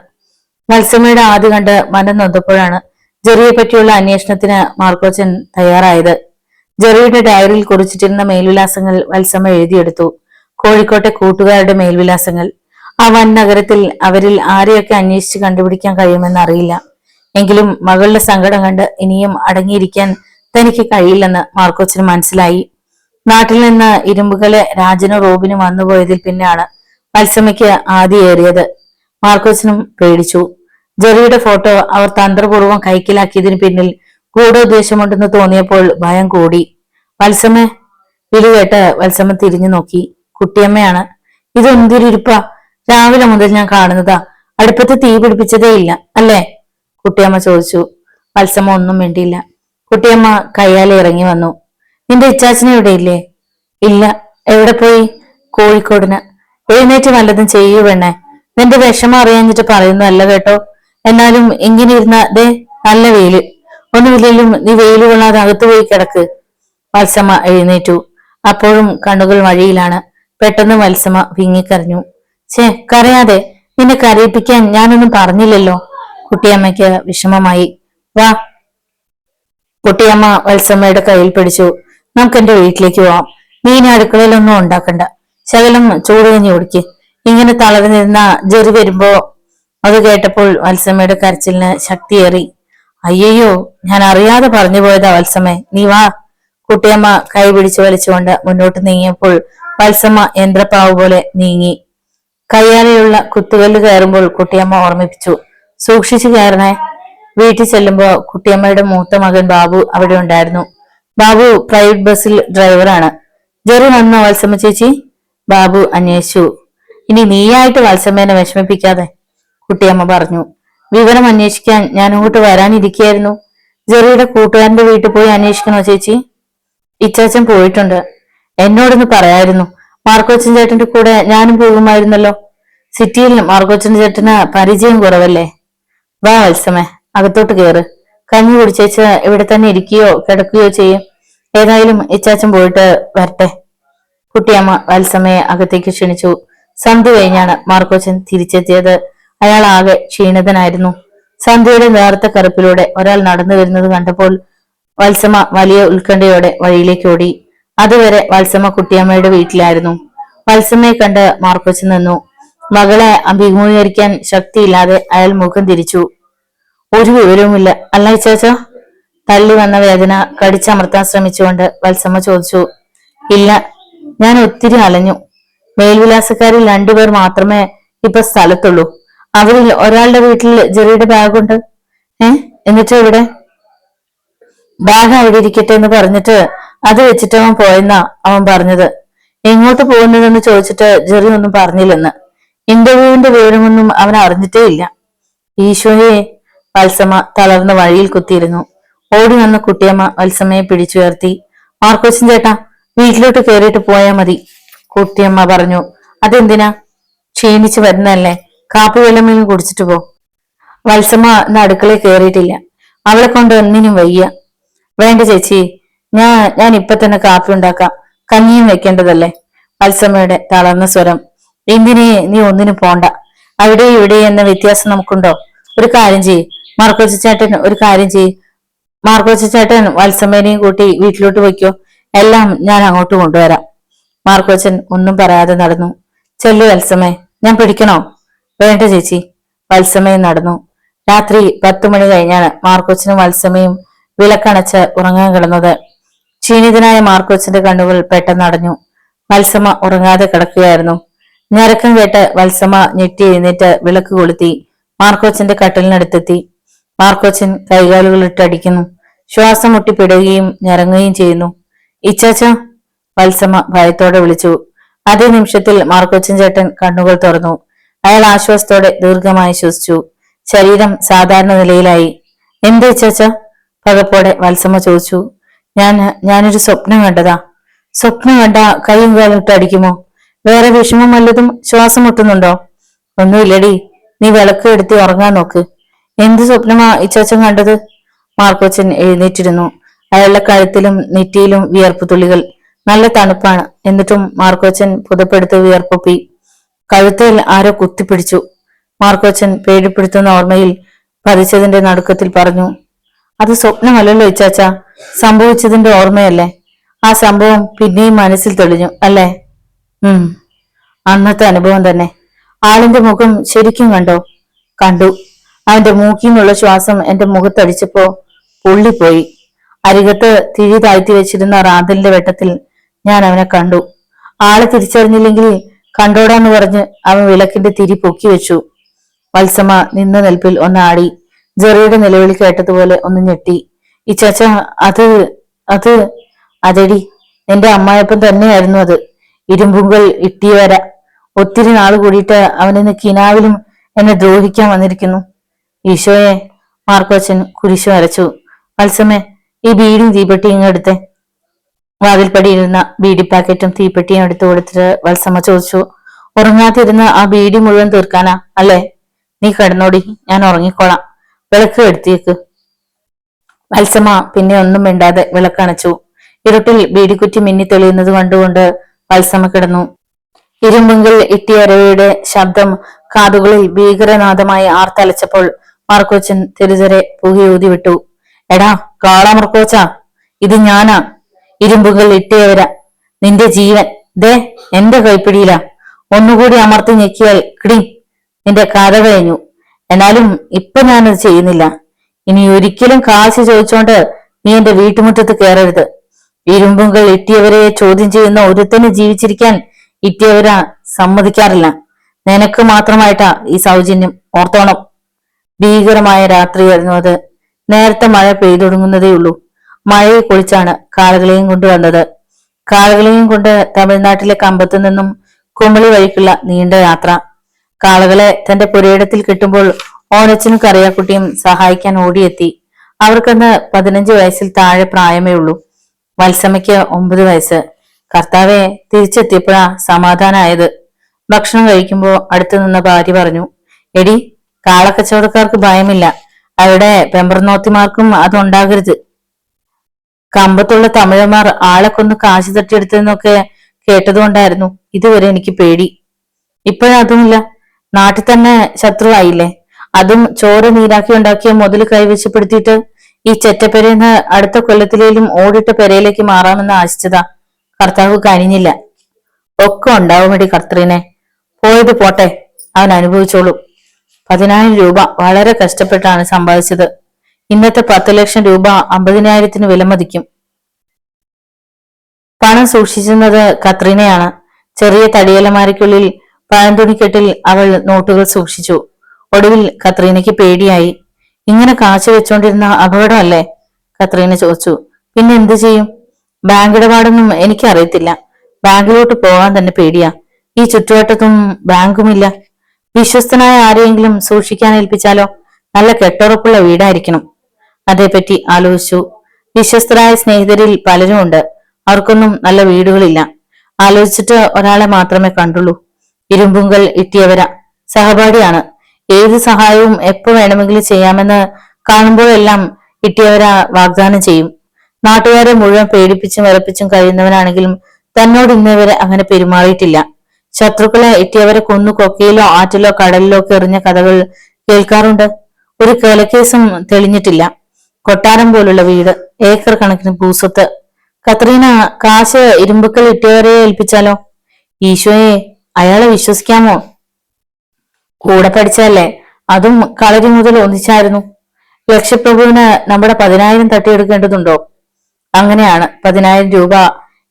വത്സമയുടെ ആദ്യ കണ്ട് മനം നൊന്തപ്പോഴാണ് ജെറിയെ പറ്റിയുള്ള അന്വേഷണത്തിന് മാർക്കോച്ചൻ തയ്യാറായത്. ജെറിയുടെ ഡയറിയിൽ കുറിച്ചിട്ടിരുന്ന മേൽവിലാസങ്ങൾ വത്സമ എഴുതിയെടുത്തു. കോഴിക്കോട്ടെ കൂട്ടുകാരുടെ മേൽവിലാസങ്ങൾ. ആ വൻ നഗരത്തിൽ അവരിൽ ആരെയൊക്കെ അന്വേഷിച്ച് കണ്ടുപിടിക്കാൻ കഴിയുമെന്ന് അറിയില്ല. എങ്കിലും മകളുടെ സങ്കടം കണ്ട് ഇനിയും അടങ്ങിയിരിക്കാൻ തനിക്ക് കഴിയില്ലെന്ന് മാർക്കോച്ചന് മനസ്സിലായി. നാട്ടിൽ നിന്ന് ഇരുമ്പുകലെ രാജനും റോബിനും വന്നുപോയതിൽ പിന്നാണ് വത്സമയ്ക്ക് ആദ്യമേറിയത്. മാർക്കോച്ചനും പേടിച്ചു. ജെറിയുടെ ഫോട്ടോ അവർ തന്ത്രപൂർവ്വം കൈക്കലാക്കിയതിന് പിന്നിൽ ഗൂഢോദ്ദേശമുണ്ടെന്ന് തോന്നിയപ്പോൾ ഭയം കൂടി. വത്സമ വിളി കേട്ട് വത്സമ തിരിഞ്ഞു നോക്കി. കുട്ടിയമ്മയാണ്. ഇതെന്തൊരിപ്പാ? രാവിലെ മുതൽ ഞാൻ കാണുന്നതാ. അടുപ്പത്ത് തീ പിടിപ്പിച്ചതേ ഇല്ല അല്ലേ? കുട്ടിയമ്മ ചോദിച്ചു. വത്സമ ഒന്നും വേണ്ടിയില്ല. കുട്ടിയമ്മ കയ്യാലെ ഇറങ്ങി വന്നു. നിന്റെ ഇച്ചാച്ചനെ ഇവിടെ ഇല്ലേ? ഇല്ല. എവിടെ പോയി? കോഴിക്കോടിന്. എഴുന്നേറ്റ് വല്ലതും ചെയ്യൂ വേണേ. നിന്റെ വിഷമം അറിയാഞ്ഞിട്ട് പറയുന്നതല്ല കേട്ടോ. എന്നാലും ഇങ്ങനെ ഇരുന്ന ദേ നല്ല വെയില്. ഒന്നുമില്ലെങ്കിലും നീ വെയില് കൊള്ളാതെ അകത്തു പോയി കിടക്ക്. വത്സമ എഴുന്നേറ്റു. അപ്പോഴും കണ്ണുകൾ വഴിയിലാണ്. പെട്ടെന്ന് വത്സമ വിങ്ങിക്കരഞ്ഞു. ഛേ, കരയാതെ. നിന്നെ കരയിപ്പിക്കാൻ ഞാനൊന്നും പറഞ്ഞില്ലല്ലോ. കുട്ടിയമ്മയ്ക്ക് വിഷമമായി. വാ. കുട്ടിയമ്മ വത്സമ്മയുടെ കയ്യിൽ പിടിച്ചു. നമുക്ക് എന്റെ വീട്ടിലേക്ക് പോവാം. നീ ഇനി അടുക്കളയിലൊന്നും ഉണ്ടാക്കണ്ട. ശകലം ചൂട് കഞ്ഞി കുടിക്ക്. ഇങ്ങനെ തളർന്നിരുന്ന ജെറി വരുമ്പോ. അത് കേട്ടപ്പോൾ വത്സമ്മയുടെ കരച്ചിലിന് ശക്തിയേറി. അയ്യോ, ഞാൻ അറിയാതെ പറഞ്ഞു പോയതാ വത്സമ്മേ, നീ വാ. കുട്ടിയമ്മ കൈ പിടിച്ചു വലിച്ചുകൊണ്ട് മുന്നോട്ട് നീങ്ങിയപ്പോൾ വത്സമ്മ യന്ത്രപ്പാവ് പോലെ നീങ്ങി. കയ്യാലെയുള്ള കുത്തുകല്ല് കയറുമ്പോൾ കുട്ടിയമ്മ ഓർമ്മിപ്പിച്ചു. സൂക്ഷിച്ചു കയറണേ. വീട്ടിൽ ചെല്ലുമ്പോ കുട്ടിയമ്മയുടെ മൂത്ത മകൻ ബാബു അവിടെ ഉണ്ടായിരുന്നു. ബാബു പ്രൈവറ്റ് ബസ്സിൽ ഡ്രൈവറാണ്. ജെറി വന്നോ വത്സമ്മ ചേച്ചി? ബാബു അന്വേഷിച്ചു. ഇനി നീയായിട്ട് വത്സമ്മേനെ വിഷമിപ്പിക്കാതെ, കുട്ടിയമ്മ പറഞ്ഞു. വിവരം അന്വേഷിക്കാൻ ഞാൻ അങ്ങോട്ട് വരാനിരിക്കുകയായിരുന്നു. ജെറിയുടെ കൂട്ടുകാരന്റെ വീട്ടിൽ പോയി അന്വേഷിക്കണോ ചേച്ചി? ഇച്ചാച്ചൻ പോയിട്ടുണ്ട്. എന്നോടൊന്ന് പറയായിരുന്നു. മാർക്കോച്ചൻ ചേട്ടന്റെ കൂടെ ഞാനും പോകുമായിരുന്നല്ലോ. സിറ്റിയിൽ മാർക്കോച്ചൻ ചേട്ടന് പരിചയം കുറവല്ലേ. വാ വത്സമേ, അകത്തോട്ട് കയറ്. കഞ്ഞി കുടിച്ചേച്ച് ഇവിടെ തന്നെ ഇരിക്കുകയോ കിടക്കുകയോ ചെയ്യും. ഏതായാലും ഇച്ചാച്ചൻ പോയിട്ട് വരട്ടെ. കുട്ടിയമ്മ വത്സമയെ അകത്തേക്ക് ക്ഷണിച്ചു. സന്ധ്യ കഴിഞ്ഞാണ് മാർക്കോച്ചൻ തിരിച്ചെത്തിയത്. അയാൾ ആകെ ക്ഷീണിതനായിരുന്നു. സന്ധ്യയുടെ നേർത്ത കറുപ്പിലൂടെ ഒരാൾ നടന്നു വരുന്നത് കണ്ടപ്പോൾ വത്സമ വലിയ ഉത്കണ്ഠയോടെ വഴിയിലേക്ക് ഓടി. അതുവരെ വത്സമ കുട്ടിയമ്മയുടെ വീട്ടിലായിരുന്നു. വത്സമയെ കണ്ട് മാർക്കോച്ചൻ നിന്നു. മകളെ അഭിമുഖീകരിക്കാൻ ശക്തിയില്ലാതെ അയാൾ മുഖം തിരിച്ചു. ഒരു വിവരവുമില്ല അല്ല ഇച്ചാച്ച? തള്ളി വന്ന വേദന കടിച്ചമർത്താൻ ശ്രമിച്ചുകൊണ്ട് വത്സമ ചോദിച്ചു. ഇല്ല, ഞാൻ ഒത്തിരി അലഞ്ഞു. മേൽവിലാസക്കാരിൽ 2 പേർ മാത്രമേ ഇപ്പൊ സ്ഥലത്തുള്ളൂ. അവരിൽ ഒരാളുടെ വീട്ടിൽ ജെറിയുടെ ബാഗുണ്ട്. എന്നിട്ട് ഇവിടെ ബാഗ് അവിടെ ഇരിക്കട്ടെ എന്ന് പറഞ്ഞിട്ട് അത് വെച്ചിട്ട് അവൻ പോയെന്നാ അവൻ പറഞ്ഞത്. എങ്ങോട്ട് പോകുന്നതെന്ന് ചോദിച്ചിട്ട് ജെറി ഒന്നും പറഞ്ഞില്ലെന്ന്. ഇന്റർവ്യൂവിന്റെ വിവരമൊന്നും അവൻ അറിഞ്ഞിട്ടേ ഇല്ല. ഈശോയെ! വത്സമ തളർന്ന വഴിയിൽ കുത്തിയിരുന്നു. ഓടി വന്ന കുട്ടിയമ്മ വത്സമയെ പിടിച്ചുയർത്തി. മാർക്കോച്ചൻ ചേട്ടാ, വീട്ടിലോട്ട് കയറിയിട്ട് പോയാ മതി, കുട്ടിയമ്മ പറഞ്ഞു. അതെന്തിനാ? ക്ഷീണിച്ചു വരുന്നല്ലേ, കാപ്പി വെള്ളമേലും കുടിച്ചിട്ട് പോ. വത്സമ ഇന്ന് അടുക്കളയിൽ കയറിയിട്ടില്ല. അവളെ കൊണ്ട് ഒന്നിനും വയ്യ. വേണ്ട ചേച്ചി, ഞാൻ ഇപ്പൊ തന്നെ കാപ്പി ഉണ്ടാക്കാം. കഞ്ഞിയും വെക്കേണ്ടതല്ലേ. വത്സമയുടെ തളർന്ന സ്വരം. എന്തിനേ നീ ഒന്നിനും പോണ്ട. അവിടെ ഇവിടെ എന്ന വ്യത്യാസം നമുക്കുണ്ടോ? ഒരു കാര്യം ചെയ്യ് മാർക്കോച്ചൻ, ഒരു കാര്യം ചെയ്യ്. മാർക്കോച്ചൻ വത്സമേനെയും കൂട്ടി വീട്ടിലോട്ട് വയ്ക്കോ. എല്ലാം ഞാൻ അങ്ങോട്ട് കൊണ്ടുവരാം. മാർക്കോച്ചൻ ഒന്നും പറയാതെ നടന്നു. ചെല്ലു വത്സമേ, ഞാൻ പിടിക്കണോ? വേണ്ട ചേച്ചി. വത്സമയും നടന്നു. രാത്രി 10 മണി കഴിഞ്ഞാണ് മാർക്കോച്ചനും വത്സമയും വിളക്കണച്ച് ഉറങ്ങാൻ കിടന്നത്. ക്ഷീണിതനായ മാർക്കോച്ചന്റെ കണ്ണുകൾ പെട്ടെന്ന് അടഞ്ഞു. വത്സമ ഉറങ്ങാതെ കിടക്കുകയായിരുന്നു. ഞരക്കം കേട്ട് വത്സമ ഞെട്ടി എഴുന്നേറ്റ് വിളക്ക് കൊളുത്തി മാർക്കോച്ചന്റെ കട്ടിലിനടുത്തെത്തി. മാർക്കോച്ചൻ കൈകാലുകൾ ഇട്ടടിക്കുന്നു. ശ്വാസം മുട്ടിപ്പിടുകയും ഞരങ്ങുകയും ചെയ്യുന്നു. ഇച്ചാച്ച! വത്സമ ഭയത്തോടെ വിളിച്ചു. അതേ നിമിഷത്തിൽ മാർക്കോച്ചൻ ചേട്ടൻ കണ്ണുകൾ തുറന്നു. അയാൾ ആശ്വാസത്തോടെ ദീർഘമായി ശ്വസിച്ചു. ശരീരം സാധാരണ നിലയിലായി. എന്താ ഇച്ചാച്ച? പകപ്പോടെ വത്സമ ചോദിച്ചു. ഞാനൊരു സ്വപ്നം കണ്ടതാ. സ്വപ്നം കണ്ട കൈയും കാലും ഇട്ട് അടിക്കുമോ? വേറെ വിഷമം വല്ലതും ശ്വാസം മുട്ടുന്നുണ്ടോ? ഒന്നുമില്ലടി, നീ വിളക്ക് എടുത്ത് ഉറങ്ങാൻ നോക്ക്. എന്ത് സ്വപ്നമാ ഇച്ചാച്ചൻ കണ്ടത്? മാർക്കോച്ചൻ എഴുന്നേറ്റിരുന്നു. അയാളുടെ കഴുത്തിലും നെറ്റിയിലും വിയർപ്പ് തുള്ളികൾ. നല്ല തണുപ്പാണ്. എന്നിട്ടും മാർക്കോച്ചൻ പുതപ്പെടുത്ത് വിയർപ്പൊപ്പി. കഴുത്തിൽ ആരോ കുത്തിപ്പിടിച്ചു. മാർക്കോച്ചൻ പേടിപ്പെടുത്തുന്ന ഓർമ്മയിൽ പതിച്ചതിന്റെ നടുക്കത്തിൽ പറഞ്ഞു. അത് സ്വപ്നമല്ലല്ലോ ഇച്ചാച്ച, സംഭവിച്ചതിന്റെ ഓർമ്മയല്ലേ? ആ സംഭവം പിന്നെയും മനസ്സിൽ തെളിഞ്ഞു അല്ലേ? അന്നത്തെ അനുഭവം തന്നെ. ആളിന്റെ മുഖം ശരിക്കും കണ്ടോ? കണ്ടു. അവന്റെ മൂക്കിൽ നിന്നുള്ള ശ്വാസം എന്റെ മുഖത്തടിച്ചപ്പോ പൊള്ളിപ്പോയി. അരികത്ത് തിരി താഴ്ത്തി വെച്ചിരുന്ന റാന്തലിന്റെ വെട്ടത്തിൽ ഞാൻ അവനെ കണ്ടു. ആളെ തിരിച്ചറിഞ്ഞില്ലെങ്കിൽ കണ്ടോടാന്ന് പറഞ്ഞ് അവൻ വിളക്കിന്റെ തിരി പൊക്കി വെച്ചു. വത്സമ നിന്ന നിൽപ്പിൽ ഒന്നാടി. ജെറിയുടെ നിലവിളി കേട്ടതുപോലെ ഒന്ന് ഞെട്ടി. ഇച്ചാച്ച, അത് അതെടി, എന്റെ അമ്മായപ്പൻ തന്നെയായിരുന്നു അത്. ഇരുമ്പുങ്കൽ ഇട്ടിയവര. ഒത്തിരി നാൾ കൂടിയിട്ട് അവനിന്ന് കിനാവിലും എന്നെ ദ്രോഹിക്കാൻ വന്നിരിക്കുന്നു. ഈശോയെ! മാർക്കോച്ചൻ കുരിശു വരച്ചു. വത്സമേ, ഈ ബീഡിയും തീപ്പെട്ടിയും എടുത്തേ. വാതിൽപ്പടിയിരുന്ന ബീഡി പാക്കറ്റും തീപ്പെട്ടിയും എടുത്തു കൊടുത്തിട്ട് വത്സമ ചോദിച്ചു. ഉറങ്ങാതിരുന്ന ആ ബീഡി മുഴുവൻ തീർക്കാനാ അല്ലേ? നീ കിടന്നോടി, ഞാൻ ഉറങ്ങിക്കോളാം. വിളക്ക് എടുത്തേക്ക്. വത്സമ പിന്നെ ഒന്നും മിണ്ടാതെ വിളക്കണച്ചു. ഇരുട്ടിൽ ബീഡിക്കുറ്റി മിന്നി തെളിയുന്നത് കണ്ടുകൊണ്ട് വത്സമ കിടന്നു. ഇരുമ്പുങ്കിൽ ഇട്ടിയരവയുടെ ശബ്ദം കാതുകളിൽ ഭീകരനാദമായി ആർത്തലച്ചപ്പോൾ മാർക്കോച്ചൻ തെരുതെരെ പുകയൂതി വിട്ടു. എടാ കാളാ മാർക്കോച്ചാ, ഇത് ഞാനാ, ഇരുമ്പുകൾ ഇട്ടിയവര, നിന്റെ ജീവൻ ദേ എന്റെ കൈപ്പിടിയില. ഒന്നുകൂടി അമർത്തി ഞെക്കിയാൽ കിടി, നിന്റെ കഥ കഴിഞ്ഞു. എന്നാലും ഇപ്പൊ ഞാനത് ചെയ്യുന്നില്ല. ഇനി ഒരിക്കലും കാശ് ചോദിച്ചോണ്ട് നീ എന്റെ വീട്ടുമുറ്റത്ത് കയറരുത്. ഇരുമ്പുകൾ ഇട്ടിയവരെ ചോദ്യം ചെയ്യുന്ന ഒരുത്തന് ജീവിച്ചിരിക്കാൻ ഇട്ടിയവരാ സമ്മതിക്കാറില്ല. നിനക്ക് മാത്രമായിട്ടാ ഈ സൗജന്യം, ഓർത്തോണം. ഭീകരമായ രാത്രിയായിരുന്നു അത്. നേരത്തെ മഴ പെയ്തൊടുങ്ങുന്നതേയുള്ളൂ. മഴയെ കുളിച്ചാണ് കാളകളെയും കൊണ്ടുവന്നത്. കാളകളെയും കൊണ്ട് തമിഴ്നാട്ടിലെ കമ്പത്തു നിന്നും കുമളി വഴിക്കുള്ള നീണ്ട യാത്ര. കാളകളെ തന്റെ പുരയിടത്തിൽ കിട്ടുമ്പോൾ ഓനച്ചനും കറിയാക്കുട്ടിയും സഹായിക്കാൻ ഓടിയെത്തി. അവർക്കന്ന് 15 വയസ്സിൽ താഴെ പ്രായമേ ഉള്ളൂ. വത്സമയ്ക്ക് 9 വയസ്സ്. കർത്താവെ, തിരിച്ചെത്തിയപ്പോഴാ സമാധാനായത്. ഭക്ഷണം കഴിക്കുമ്പോ അടുത്തു നിന്ന ഭാര്യ പറഞ്ഞു, എടി, കാളക്കച്ചവടക്കാർക്ക് ഭയമില്ല, അവിടെ പെമ്പർനോത്തിമാർക്കും അതുണ്ടാകരുത്. കമ്പത്തുള്ള തമിഴന്മാർ ആളെ കൊന്ന് കാശ് തട്ടിയെടുത്തെന്നൊക്കെ കേട്ടതുകൊണ്ടായിരുന്നു ഇതുവരെ എനിക്ക് പേടി. ഇപ്പോഴതുമില്ല. നാട്ടിൽ തന്നെ ശത്രുവായില്ലേ. അതും ചോര നീരാക്കി ഉണ്ടാക്കിയ മുതൽ കൈവശപ്പെടുത്തിയിട്ട് ഈ ചെറ്റപ്പെരേന്ന് അടുത്ത കൊല്ലത്തിലേലും ഓടിട്ട പെരയിലേക്ക് മാറാമെന്ന് ആശിച്ചതാ. കർത്താവ് കനിഞ്ഞില്ല. ഒക്കെ ഉണ്ടാവുമടി കർത്തറിനെ. പോയത് പോട്ടെ, അവൻ അനുഭവിച്ചോളൂ. 10,000 രൂപ വളരെ കഷ്ടപ്പെട്ടാണ് സമ്പാദിച്ചത്. ഇന്നത്തെ 10 ലക്ഷം രൂപ 50,000-ന് വിലമതിക്കും. പണം സൂക്ഷിച്ചിരുന്നത് കത്രീനയാണ്. ചെറിയ തടിയലമാരയ്ക്കുള്ളിൽ പഴന്തുണിക്കെട്ടിൽ അവൾ നോട്ടുകൾ സൂക്ഷിച്ചു. ഒടുവിൽ കത്രീനയ്ക്ക് പേടിയായി. ഇങ്ങനെ കാശ് വെച്ചോണ്ടിരുന്ന അപകടമല്ലേ? കത്രീന ചോദിച്ചു. പിന്നെ എന്തു ചെയ്യും? ബാങ്ക് ഇടപാടൊന്നും എനിക്കറിയത്തില്ല. ബാങ്കിലോട്ട് പോകാൻ തന്നെ പേടിയാ. ഈ ചുറ്റുവട്ടത്തും ബാങ്കുമില്ല. വിശ്വസ്തനായ ആരെയെങ്കിലും സൂക്ഷിക്കാൻ ഏൽപ്പിച്ചാലോ? നല്ല കെട്ടുറപ്പുള്ള വീടായിരിക്കണം. അതേപ്പറ്റി ആലോചിച്ചു. വിശ്വസ്തരായ സ്നേഹിതരിൽ പലരും ഉണ്ട്. അവർക്കൊന്നും നല്ല വീടുകളില്ല. ആലോചിച്ചിട്ട് ഒരാളെ മാത്രമേ കണ്ടുള്ളൂ. ഇരുമ്പുങ്കൽ ഇട്ടിയവര. സഹപാഠിയാണ്. ഏത് സഹായവും എപ്പോ വേണമെങ്കിലും ചെയ്യാമെന്ന് കാണുമ്പോഴെല്ലാം ഇട്ടിയവര വാഗ്ദാനം ചെയ്യും. നാട്ടുകാരെ മുഴുവൻ പേടിപ്പിച്ചും വിറപ്പിച്ചും കഴിയുന്നവനാണെങ്കിലും തന്നോട് ഇന്നേവരെ അങ്ങനെ പെരുമാറിയിട്ടില്ല. ശത്രുക്കളെ ഇട്ടിയവരെ കൊന്നു കൊക്കയിലോ ആറ്റിലോ കടലിലോ ഒക്കെ എറിഞ്ഞ കഥകൾ കേൾക്കാറുണ്ട്. ഒരു കൊലക്കേസും തെളിഞ്ഞിട്ടില്ല. കൊട്ടാരം പോലുള്ള വീട്, ഏക്കർ കണക്കിന് ഭൂസ്വത്ത്. കത്രീന കാശ് ഇരുമ്പുക്കൽ ഇട്ടിയവരെ ഏൽപ്പിച്ചാലോ? ഈശോയെ, അയാളെ വിശ്വസിക്കാമോ? കൂടെ പഠിച്ചല്ലേ, അതും കളരി മുതൽ ഒന്നിച്ചായിരുന്നു. ലക്ഷപ്രഭുവിന് നമ്മുടെ 10,000 തട്ടിയെടുക്കേണ്ടതുണ്ടോ? അങ്ങനെയാണ് 10,000 രൂപ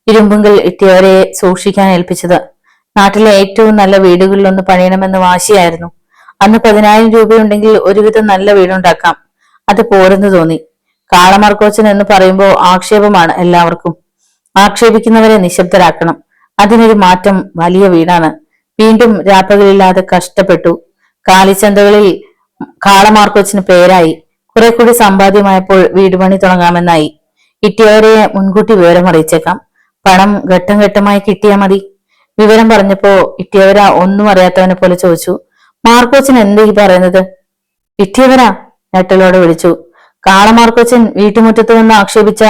ഇരുമ്പുങ്കൽ ഇട്ടിയവരെ സൂക്ഷിക്കാൻ ഏൽപ്പിച്ചത്. നാട്ടിലെ ഏറ്റവും നല്ല വീടുകളിലൊന്ന് പണിയണമെന്ന് വാശിയായിരുന്നു. അന്ന് 10,000 രൂപയുണ്ടെങ്കിൽ ഒരുവിധം നല്ല വീടുണ്ടാക്കാം. അത് പോരെന്ന് തോന്നി. കാളമാർക്കോച്ചൻ എന്ന് പറയുമ്പോൾ ആക്ഷേപമാണ് എല്ലാവർക്കും. ആക്ഷേപിക്കുന്നവരെ നിശബ്ദരാക്കണം. അതിനൊരു മാറ്റം വലിയ വീടാണ്. വീണ്ടും രാപ്പകലില്ലാതെ കഷ്ടപ്പെട്ടു. കാലിച്ചന്തകളിൽ കാളമാർക്കോച്ചിന് പേരായി. കുറെ കൂടി സമ്പാദ്യമായപ്പോൾ വീടുപണി തുടങ്ങാമെന്നായി. കിട്ടിയവരെ മുൻകൂട്ടി വിവരം അറിയിച്ചേക്കാം. പണം ഘട്ടം ഘട്ടമായി കിട്ടിയാ മതി. വിവരം പറഞ്ഞപ്പോ ഇട്ടിയവരാ ഒന്നും അറിയാത്തവനെ പോലെ ചോദിച്ചു, മാർക്കോച്ചൻ എന്താ ഈ പറയുന്നത്? ഇട്ടിയവരാ ഞെട്ടലോടെ വിളിച്ചു. കാളമാർക്കോച്ചൻ വീട്ടുമുറ്റത്ത് വന്ന് ആക്ഷേപിച്ച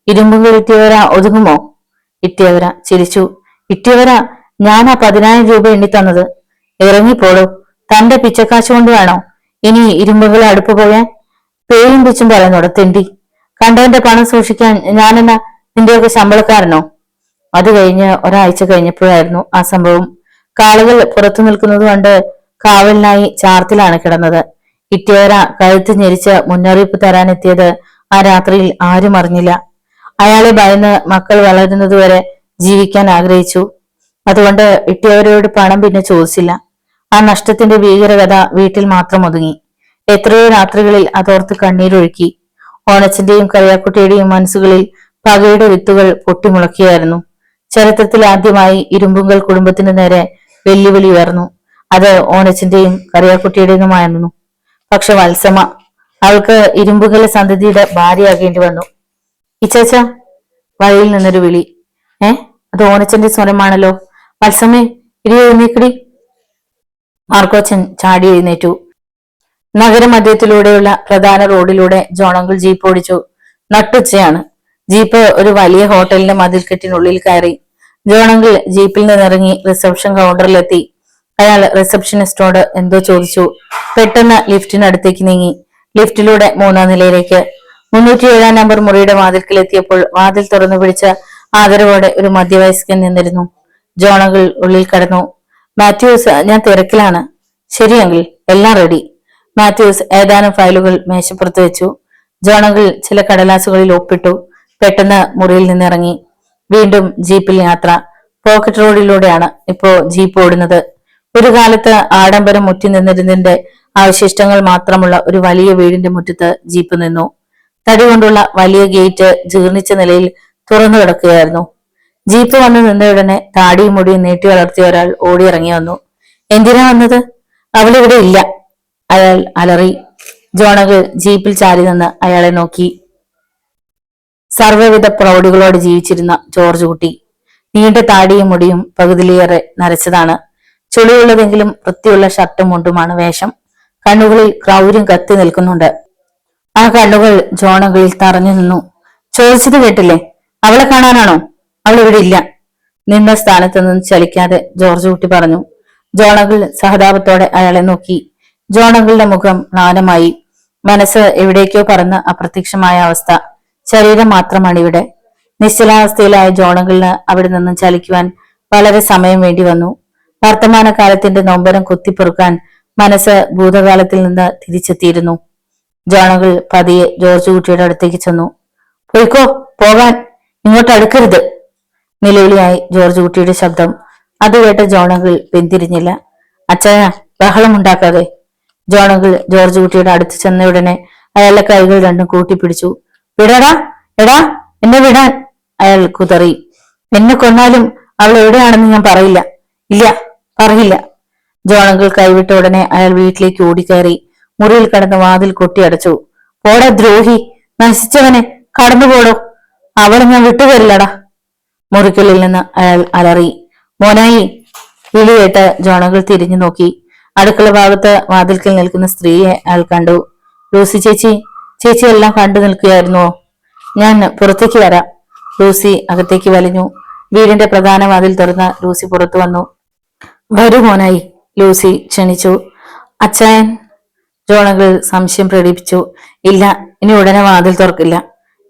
ഇരുമ്പുകൾ ഇട്ടിയവരാ ഒതുങ്ങുമോ? ഇട്ടിയവരാ ചിരിച്ചു. ഇട്ടിയവരാ ഞാനാ 10,000 രൂപ എണ്ണി തന്നത്. ഇറങ്ങിപ്പോളൂ. തന്റെ പിച്ചക്കാശ് കൊണ്ട് വേണോ ഇനി ഇരുമ്പുകൾ അടുപ്പ് പോകാൻ? പേരും പിച്ചും പറയുന്നോടെ തെണ്ടി. കണ്ടവന്റെ പണം സൂക്ഷിക്കാൻ ഞാനെന്നാ നിന്റെയൊക്കെ ശമ്പളക്കാരനോ? അത് കഴിഞ്ഞ് ഒരാഴ്ച കഴിഞ്ഞപ്പോഴായിരുന്നു ആ സംഭവം. കാളുകൾ പുറത്തു നിൽക്കുന്നത് കൊണ്ട് കാവലിനായി ചാർത്തിലാണ് കിടന്നത്. ഇട്ടിയവര കഴുത്ത് ഞെരിച്ച് മുന്നറിയിപ്പ് തരാനെത്തിയത് ആ രാത്രിയിൽ ആരും അറിഞ്ഞില്ല. അയാളെ ഭയന്ന് മക്കൾ വളരുന്നതുവരെ ജീവിക്കാൻ ആഗ്രഹിച്ചു. അതുകൊണ്ട് ഇട്ടിയവരോട് പണം പിന്നെ ചോദിച്ചില്ല. ആ നഷ്ടത്തിന്റെ ഭീകരകഥ വീട്ടിൽ മാത്രം ഒതുങ്ങി. എത്രയോ രാത്രികളിൽ അതോർത്ത് കണ്ണീരൊഴുക്കി. ഓണച്ചന്റെയും കറിയാക്കുട്ടിയുടെയും മനസ്സുകളിൽ പകയുടെ വിത്തുകൾ പൊട്ടിമുളക്കുകയായിരുന്നു. ചരിത്രത്തിൽ ആദ്യമായി ഇരുമ്പുങ്കൽ കുടുംബത്തിന് നേരെ വെല്ലുവിളി ഉയർന്നു. അത് ഓണച്ചന്റെയും കറിയാക്കുട്ടിയുടേതുമായിരുന്നു. പക്ഷെ വത്സമ, അവൾക്ക് ഇരുമ്പുങ്കലെ സന്തതിയുടെ ഭാര്യയാകേണ്ടി വന്നു. ഇച്ചാച്ച, വഴിയിൽ നിന്നൊരു വിളി. അത് ഓണച്ചന്റെ സ്വരമാണല്ലോ. വത്സമേ, ഇടി എഴുന്നേക്കടി. മാർക്കോച്ചൻ ചാടി എഴുന്നേറ്റു. നഗരമധ്യത്തിലൂടെയുള്ള പ്രധാന റോഡിലൂടെ ജോണങ്കിൾ ജീപ്പ് ഓടിച്ചു. നട്ടുച്ചയാണ്. ജീപ്പ് ഒരു വലിയ ഹോട്ടലിന്റെ മതിൽക്കെട്ടിനുള്ളിൽ കയറി. ജോണങ്കിൾ ജീപ്പിൽ നിന്നിറങ്ങി റിസപ്ഷൻ കൗണ്ടറിലെത്തി. അയാൾ റിസപ്ഷനിസ്റ്റോട് എന്തോ ചോദിച്ചു. പെട്ടെന്ന് ലിഫ്റ്റിനടുത്തേക്ക് നീങ്ങി. ലിഫ്റ്റിലൂടെ 3-ാം നിലയിലേക്ക്. 307 നമ്പർ മുറിയുടെ വാതിൽക്കിലെത്തിയപ്പോൾ വാതിൽ തുറന്നു പിടിച്ച ആദരവോടെ ഒരു മധ്യവയസ്കൻ നിന്നിരുന്നു. ജോണങ്കിൾ ഉള്ളിൽ കടന്നു. മാത്യൂസ്, ഞാൻ തിരക്കിലാണ്. ശരിയെങ്കിൽ എല്ലാം റെഡി. മാത്യൂസ് ഏതാനും ഫയലുകൾ മേശപ്പുറത്ത് വെച്ചു. ജോണങ്കിൾ ചില കടലാസുകളിൽ ഒപ്പിട്ടു. പെട്ടെന്ന് മുറിയിൽ നിന്നിറങ്ങി. വീണ്ടും ജീപ്പിൽ യാത്ര. പോക്കറ്റ് റോഡിലൂടെയാണ് ഇപ്പോ ജീപ്പ് ഓടുന്നത്. ഒരു കാലത്ത് ആഡംബരം മുറ്റി നിന്നിരുന്നതിന്റെ അവശിഷ്ടങ്ങൾ മാത്രമുള്ള ഒരു വലിയ വീടിന്റെ മുറ്റത്ത് ജീപ്പ് നിന്നു. തടി കൊണ്ടുള്ള വലിയ ഗേറ്റ് ജീർണിച്ച നിലയിൽ തുറന്നു കിടക്കുകയായിരുന്നു. ജീപ്പ് വന്ന് നിന്നയുടനെ താടിയും മുടിയും നീട്ടി വളർത്തിയ ഒരാൾ ഓടിയിറങ്ങി വന്നു. എന്തിനാ വന്നത്? അവളിവിടെ ഇല്ല, അയാൾ അലറി. ജോണകൾ ജീപ്പിൽ ചാരി നിന്ന് അയാളെ നോക്കി. സർവ്വവിധ പ്രൗഢികളോടെ ജീവിച്ചിരുന്ന ജോർജ് കുട്ടി. നീണ്ട താടിയും മുടിയും പകുതിയിലേറെ നരച്ചതാണ്. ചുളിയുള്ളതെങ്കിലും വൃത്തിയുള്ള ഷർട്ടും മുണ്ടുമാണ് വേഷം. കണ്ണുകളിൽ ക്രൗര്യം കത്തി നിൽക്കുന്നുണ്ട്. ആ കണ്ണുകൾ ജോണകളിൽ തറഞ്ഞു നിന്നു. ചോദിച്ചത് കേട്ടില്ലേ? അവളെ കാണാനാണോ? അവൾ ഇവിടെ ഇല്ല. നിന്ന സ്ഥാനത്ത് നിന്ന് ചലിക്കാതെ ജോർജ് കുട്ടി പറഞ്ഞു. ജോണകൾ സഹതാപത്തോടെ അയാളെ നോക്കി. ജോണകളുടെ മുഖം മ്ലാനമായി. മനസ്സ് എവിടേക്കോ പറന്ന് അപ്രത്യക്ഷമായ അവസ്ഥ. ശരീരം മാത്രമാണ് ഇവിടെ. നിശ്ചലാവസ്ഥയിലായ ജോണകളിന് അവിടെ നിന്നും ചലിക്കുവാൻ വളരെ സമയം വേണ്ടി വന്നു. വർത്തമാനകാലത്തിന്റെ നൊമ്പരം കുത്തിപ്പൊറുക്കാൻ മനസ്സ് ഭൂതകാലത്തിൽ നിന്ന് തിരിച്ചെത്തിയിരുന്നു. ജോണകൾ പതിയെ ജോർജ് കുട്ടിയുടെ അടുത്തേക്ക് ചെന്നു. പോയിക്കോ, പോകാൻ, ഇങ്ങോട്ട് അടുക്കരുത്, നിലവിളിയായി ജോർജ് കുട്ടിയുടെ ശബ്ദം. അത് കേട്ട ജോണകൾ പിന്തിരിഞ്ഞില്ല. അച്ചായ, ബഹളമുണ്ടാക്കാതെ. ജോണകൾ ജോർജ് കുട്ടിയുടെ അടുത്ത് ചെന്നയുടനെ അയാളുടെ കൈകൾ രണ്ടും കൂട്ടിപ്പിടിച്ചു. വിടടാ, എടാ, എന്നെ വിടാൻ, അയാൾ കുതറി. എന്നെ കൊന്നാലും അവൾ എവിടെയാണെന്ന് ഞാൻ പറയില്ല. ഇല്ല, പറയില്ല. ജോണകൾ കൈവിട്ട ഉടനെ അയാൾ വീട്ടിലേക്ക് ഓടിക്കയറി മുറിയിൽ കടന്ന് വാതിൽ കൊട്ടിയടച്ചു. പോടാ ദ്രോഹി, നശിച്ചവനെ, കടന്നുപോടോ, അവളെ ഞാൻ വിട്ടുതരില്ലടാ. മുറിക്കുള്ളിൽ നിന്ന് അയാൾ അലറി. മോനായി, വിളിയേട്ട് ജോണകൾ തിരിഞ്ഞു നോക്കി. അടുക്കള ഭാഗത്ത് വാതിൽക്കൽ നിൽക്കുന്ന സ്ത്രീയെ അയാൾ കണ്ടു. ലൂസി ചേച്ചി, ചേച്ചി എല്ലാം കണ്ടു നിൽക്കുകയായിരുന്നോ? ഞാൻ പുറത്തേക്ക് വരാം. ലൂസി അകത്തേക്ക് വലിഞ്ഞു. വീടിന്റെ പ്രധാന വാതിൽ തുറന്ന് ലൂസി പുറത്തു വന്നു. വരൂ മോനായി, ലൂസി ക്ഷണിച്ചു. അച്ചായൻ? ജോണകൾ സംശയം പ്രകടിപ്പിച്ചു. ഇല്ല, ഇനി ഉടനെ വാതിൽ തുറക്കില്ല.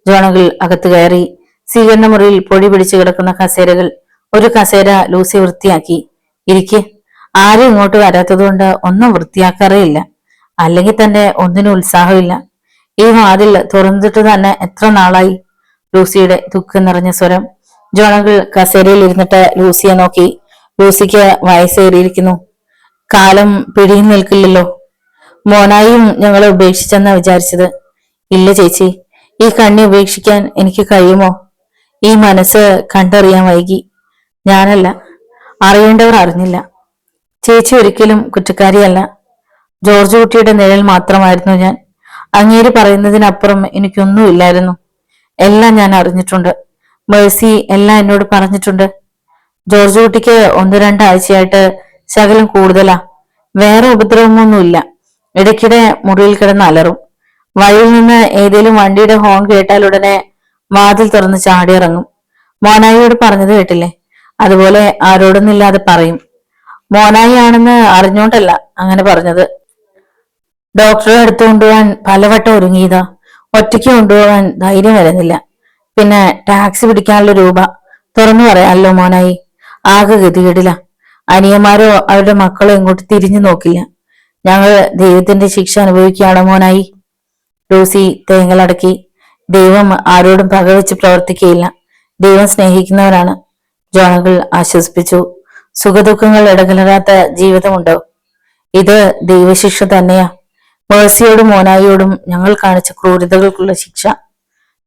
ജോണകൾ അകത്ത് കയറി. സ്വീകരണ മുറിയിൽ പൊടി പിടിച്ചു കിടക്കുന്ന കസേരകൾ. ഒരു കസേര ലൂസി വൃത്തിയാക്കി. ഇരിക്കെ, ആരും ഇങ്ങോട്ട് വരാത്തതുകൊണ്ട് ഒന്നും വൃത്തിയാക്കാറേ ഇല്ല. അല്ലെങ്കിൽ തന്നെ ഒന്നിനും ഉത്സാഹമില്ല. ഈ വാതിൽ തുറന്നിട്ട് തന്നെ എത്ര നാളായി? ലൂസിയുടെ ദുഃഖം നിറഞ്ഞ സ്വരം. ജോണകൾ കസേരയിൽ ഇരുന്നിട്ട് ലൂസിയെ നോക്കി. ലൂസിക്ക് വയസ്സേറിയിരിക്കുന്നു. കാലം പിടിയും നിൽക്കില്ലല്ലോ. മോനായും ഞങ്ങളെ ഉപേക്ഷിച്ചെന്നാ വിചാരിച്ചത്. ഇല്ല ചേച്ചി, ഈ കണ്ണി ഉപേക്ഷിക്കാൻ എനിക്ക് കഴിയുമോ? ഈ മനസ്സ് കണ്ടറിയാൻ വൈകി. ഞാനല്ല, അറിയേണ്ടവർ അറിഞ്ഞില്ല. ചേച്ചി ഒരിക്കലും കുറ്റക്കാരിയല്ല. ജോർജ് കുട്ടിയുടെ നിഴൽ മാത്രമായിരുന്നു ഞാൻ. അങ്ങേര് പറയുന്നതിനപ്പുറം എനിക്കൊന്നുമില്ലായിരുന്നു. എല്ലാം ഞാൻ അറിഞ്ഞിട്ടുണ്ട്. മേഴ്സി എല്ലാം എന്നോട് പറഞ്ഞിട്ടുണ്ട്. ജോർജ് കുട്ടിക്ക് 1-2 ആഴ്ചയായിട്ട് ശകലം കൂടുതലാ. വേറെ ഉപദ്രവമൊന്നുമില്ല. ഇടയ്ക്കിടെ മുറിയിൽ കിടന്ന് അലറും. വഴിയിൽ നിന്ന് ഏതേലും വണ്ടിയുടെ ഹോൺ കേട്ടാൽ ഉടനെ വാതിൽ തുറന്ന് ചാടിയിറങ്ങും. മോനായിയോട് പറഞ്ഞത് കേട്ടില്ലേ? അതുപോലെ ആരോടൊന്നില്ലാതെ പറയും. മോനായി ആണെന്ന് അറിഞ്ഞോണ്ടല്ല അങ്ങനെ പറഞ്ഞത്. ഡോക്ടറെ അടുത്ത് കൊണ്ടുപോകാൻ പലവട്ടം ഒരുങ്ങിയതാ. ഒറ്റയ്ക്ക് കൊണ്ടുപോകാൻ ധൈര്യം വരുന്നില്ല. പിന്നെ ടാക്സി പിടിക്കാനുള്ള രൂപ തുറന്നു പറയാമല്ലോ മോനായി. ആകെ ഗതികേടില്ല. അനിയന്മാരോ അവരുടെ മക്കളോ ഇങ്ങോട്ട് തിരിഞ്ഞു നോക്കില്ല. ഞങ്ങൾ ദൈവത്തിന്റെ ശിക്ഷ അനുഭവിക്കുകയാണോ മോനായി? ലൂസി തേങ്ങലടക്കി. ദൈവം ആരോടും പകവെച്ച് പ്രവർത്തിക്കുകയില്ല. ദൈവം സ്നേഹിക്കുന്നവരാണ്. ജോണകൾ ആശ്വസിപ്പിച്ചു. സുഖദുഃഖങ്ങൾ ഇടകലരാത്ത ജീവിതമുണ്ടോ? ഇത് ദൈവശിക്ഷ തന്നെയാ. മേഴ്സിയോടും മോനായിയോടും ഞങ്ങൾ കാണിച്ച ക്രൂരതകൾക്കുള്ള ശിക്ഷ.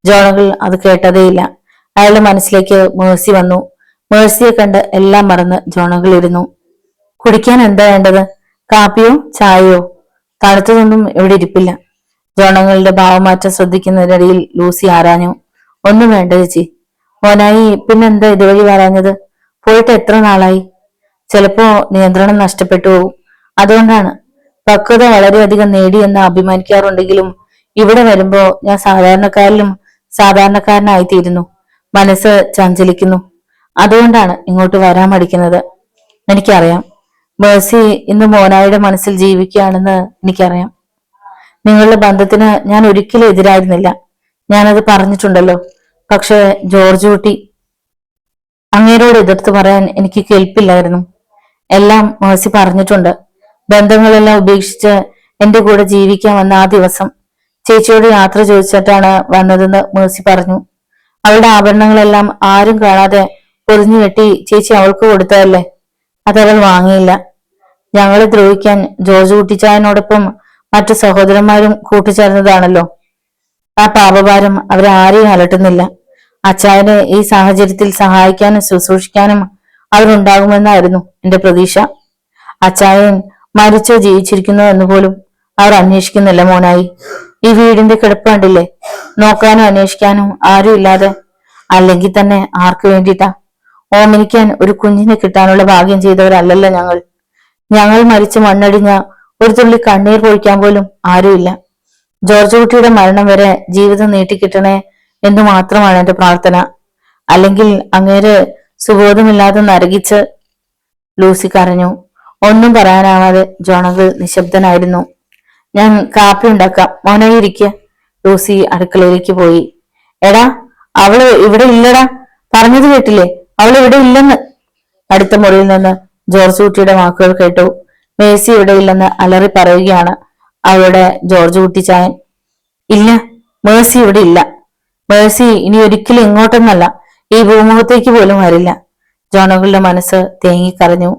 ജോണകൾ അത് കേട്ടതേയില്ല. അയാളുടെ മനസ്സിലേക്ക് മേഴ്സി വന്നു. മേഴ്സിയെ കണ്ട് എല്ലാം മറന്ന് ജോണകൾ ഇരുന്നു. കുടിക്കാൻ എന്താ വേണ്ടത്? കാപ്പിയോ ചായയോ? തണുത്തതൊന്നും ഇവിടെ ഇരിപ്പില്ല. ജോണങ്ങളുടെ ഭാവമാറ്റം ശ്രദ്ധിക്കുന്നതിനിടയിൽ ലൂസി ആരാഞ്ഞു. ഒന്നും വേണ്ട ചേച്ചി. മോനായി പിന്നെന്താ ഇതുവഴി വരാഞ്ഞത്? പോയിട്ട് എത്ര നാളായി? ചിലപ്പോ നിയന്ത്രണം നഷ്ടപ്പെട്ടു പോകും. അതുകൊണ്ടാണ്. പക്വത വളരെയധികം നേടിയെന്ന് അഭിമാനിക്കാറുണ്ടെങ്കിലും ഇവിടെ വരുമ്പോ ഞാൻ സാധാരണക്കാരിലും സാധാരണക്കാരനായിത്തീരുന്നു. മനസ്സ് ചഞ്ചലിക്കുന്നു. അതുകൊണ്ടാണ് ഇങ്ങോട്ട് വരാൻ മടിക്കുന്നത്. എനിക്കറിയാം. മേഴ്സി ഇന്ന് മോനായിയുടെ മനസ്സിൽ ജീവിക്കുകയാണെന്ന് എനിക്കറിയാം. നിങ്ങളുടെ ബന്ധത്തിന് ഞാൻ ഒരിക്കലും എതിരായിരുന്നില്ല. ഞാനത് പറഞ്ഞിട്ടുണ്ടല്ലോ. പക്ഷെ ജോർജ് കുട്ടി, അങ്ങേരോട് എതിർത്ത് പറയാൻ എനിക്ക് കേൾപ്പില്ലായിരുന്നു. എല്ലാം മേഴ്സി പറഞ്ഞിട്ടുണ്ട്. ബന്ധങ്ങളെല്ലാം ഉപേക്ഷിച്ച് എന്റെ കൂടെ ജീവിക്കാൻ വന്ന ആ ദിവസം ചേച്ചിയോട് യാത്ര ചോദിച്ചിട്ടാണ് വന്നതെന്ന് മേഴ്സി പറഞ്ഞു. അവളുടെ ആഭരണങ്ങളെല്ലാം ആരും കാണാതെ പൊതിഞ്ഞു കെട്ടി ചേച്ചി അവൾക്ക് കൊടുത്തതല്ലേ. അതവൾ വാങ്ങിയില്ല. ഞങ്ങളെ ദ്രോഹിക്കാൻ ജോർജ് കുട്ടിച്ചായനോടൊപ്പം മറ്റു സഹോദരന്മാരും കൂട്ടുചേർന്നതാണല്ലോ. ആ പാപഭാരം അവരെ ആരെയും അലട്ടുന്നില്ല. അച്ചായനെ ഈ സാഹചര്യത്തിൽ സഹായിക്കാനും ശുശ്രൂഷിക്കാനും അവരുണ്ടാകുമെന്നായിരുന്നു എന്റെ പ്രതീക്ഷ. അച്ചായൻ മരിച്ചോ ജീവിച്ചിരിക്കുന്നോ എന്ന് പോലും അവർ അന്വേഷിക്കുന്നില്ല മോനായി. ഈ വീടിന്റെ കിടപ്പ് കണ്ടില്ലേ? നോക്കാനും അന്വേഷിക്കാനും ആരും ഇല്ലാതെ. അല്ലെങ്കിൽ തന്നെ ആർക്കു വേണ്ടിയിട്ടാ? ഓമനിക്കാൻ ഒരു കുഞ്ഞിനെ കിട്ടാനുള്ള ഭാഗ്യം ചെയ്തവരല്ലല്ലോ ഞങ്ങൾ. ഞങ്ങൾ മരിച്ച് മണ്ണടിഞ്ഞ ഒരു തുള്ളി കണ്ണീർ പൊഴിക്കാൻ പോലും ആരുമില്ല. ജോർജ് കുട്ടിയുടെ മരണം വരെ ജീവിതം നീട്ടിക്കിട്ടണേ എന്ന് മാത്രമാണ് എന്റെ പ്രാർത്ഥന. അല്ലെങ്കിൽ അങ്ങേര് സുബോധമില്ലാതെ നരകിച്ച്. ലൂസി കരഞ്ഞു. ഒന്നും പറയാനാവാതെ ജോണങ്കിൾ നിശബ്ദനായിരുന്നു. ഞാൻ കാപ്പി ഉണ്ടാക്കാം, മോനായി ഇരിക്കുക. ലൂസി അടുക്കളയിലേക്ക് പോയി. എടാ, അവള് ഇവിടെ ഇല്ലടാ, പറഞ്ഞത് കേട്ടില്ലേ? അവൾ ഇവിടെ ഇല്ലെന്ന്. അടുത്ത മുറിയിൽ നിന്ന് ജോർജ് കുട്ടിയുടെ വാക്കുകൾ കേട്ടു. മേഴ്സി ഇവിടെ ഇല്ലെന്ന് അലറി പറയുകയാണ് അവളുടെ ജോർജ് കുട്ടി ചായൻ. ഇല്ല, മേഴ്സി ഇവിടെ ഇല്ല. മേഴ്സി ഇനി ഒരിക്കലും ഇങ്ങോട്ടൊന്നല്ല, ഈ ഭൂമുഖത്തേക്ക് പോലും വരില്ല. ജോണകളുടെ മനസ്സ് തേങ്ങിക്കറഞ്ഞു.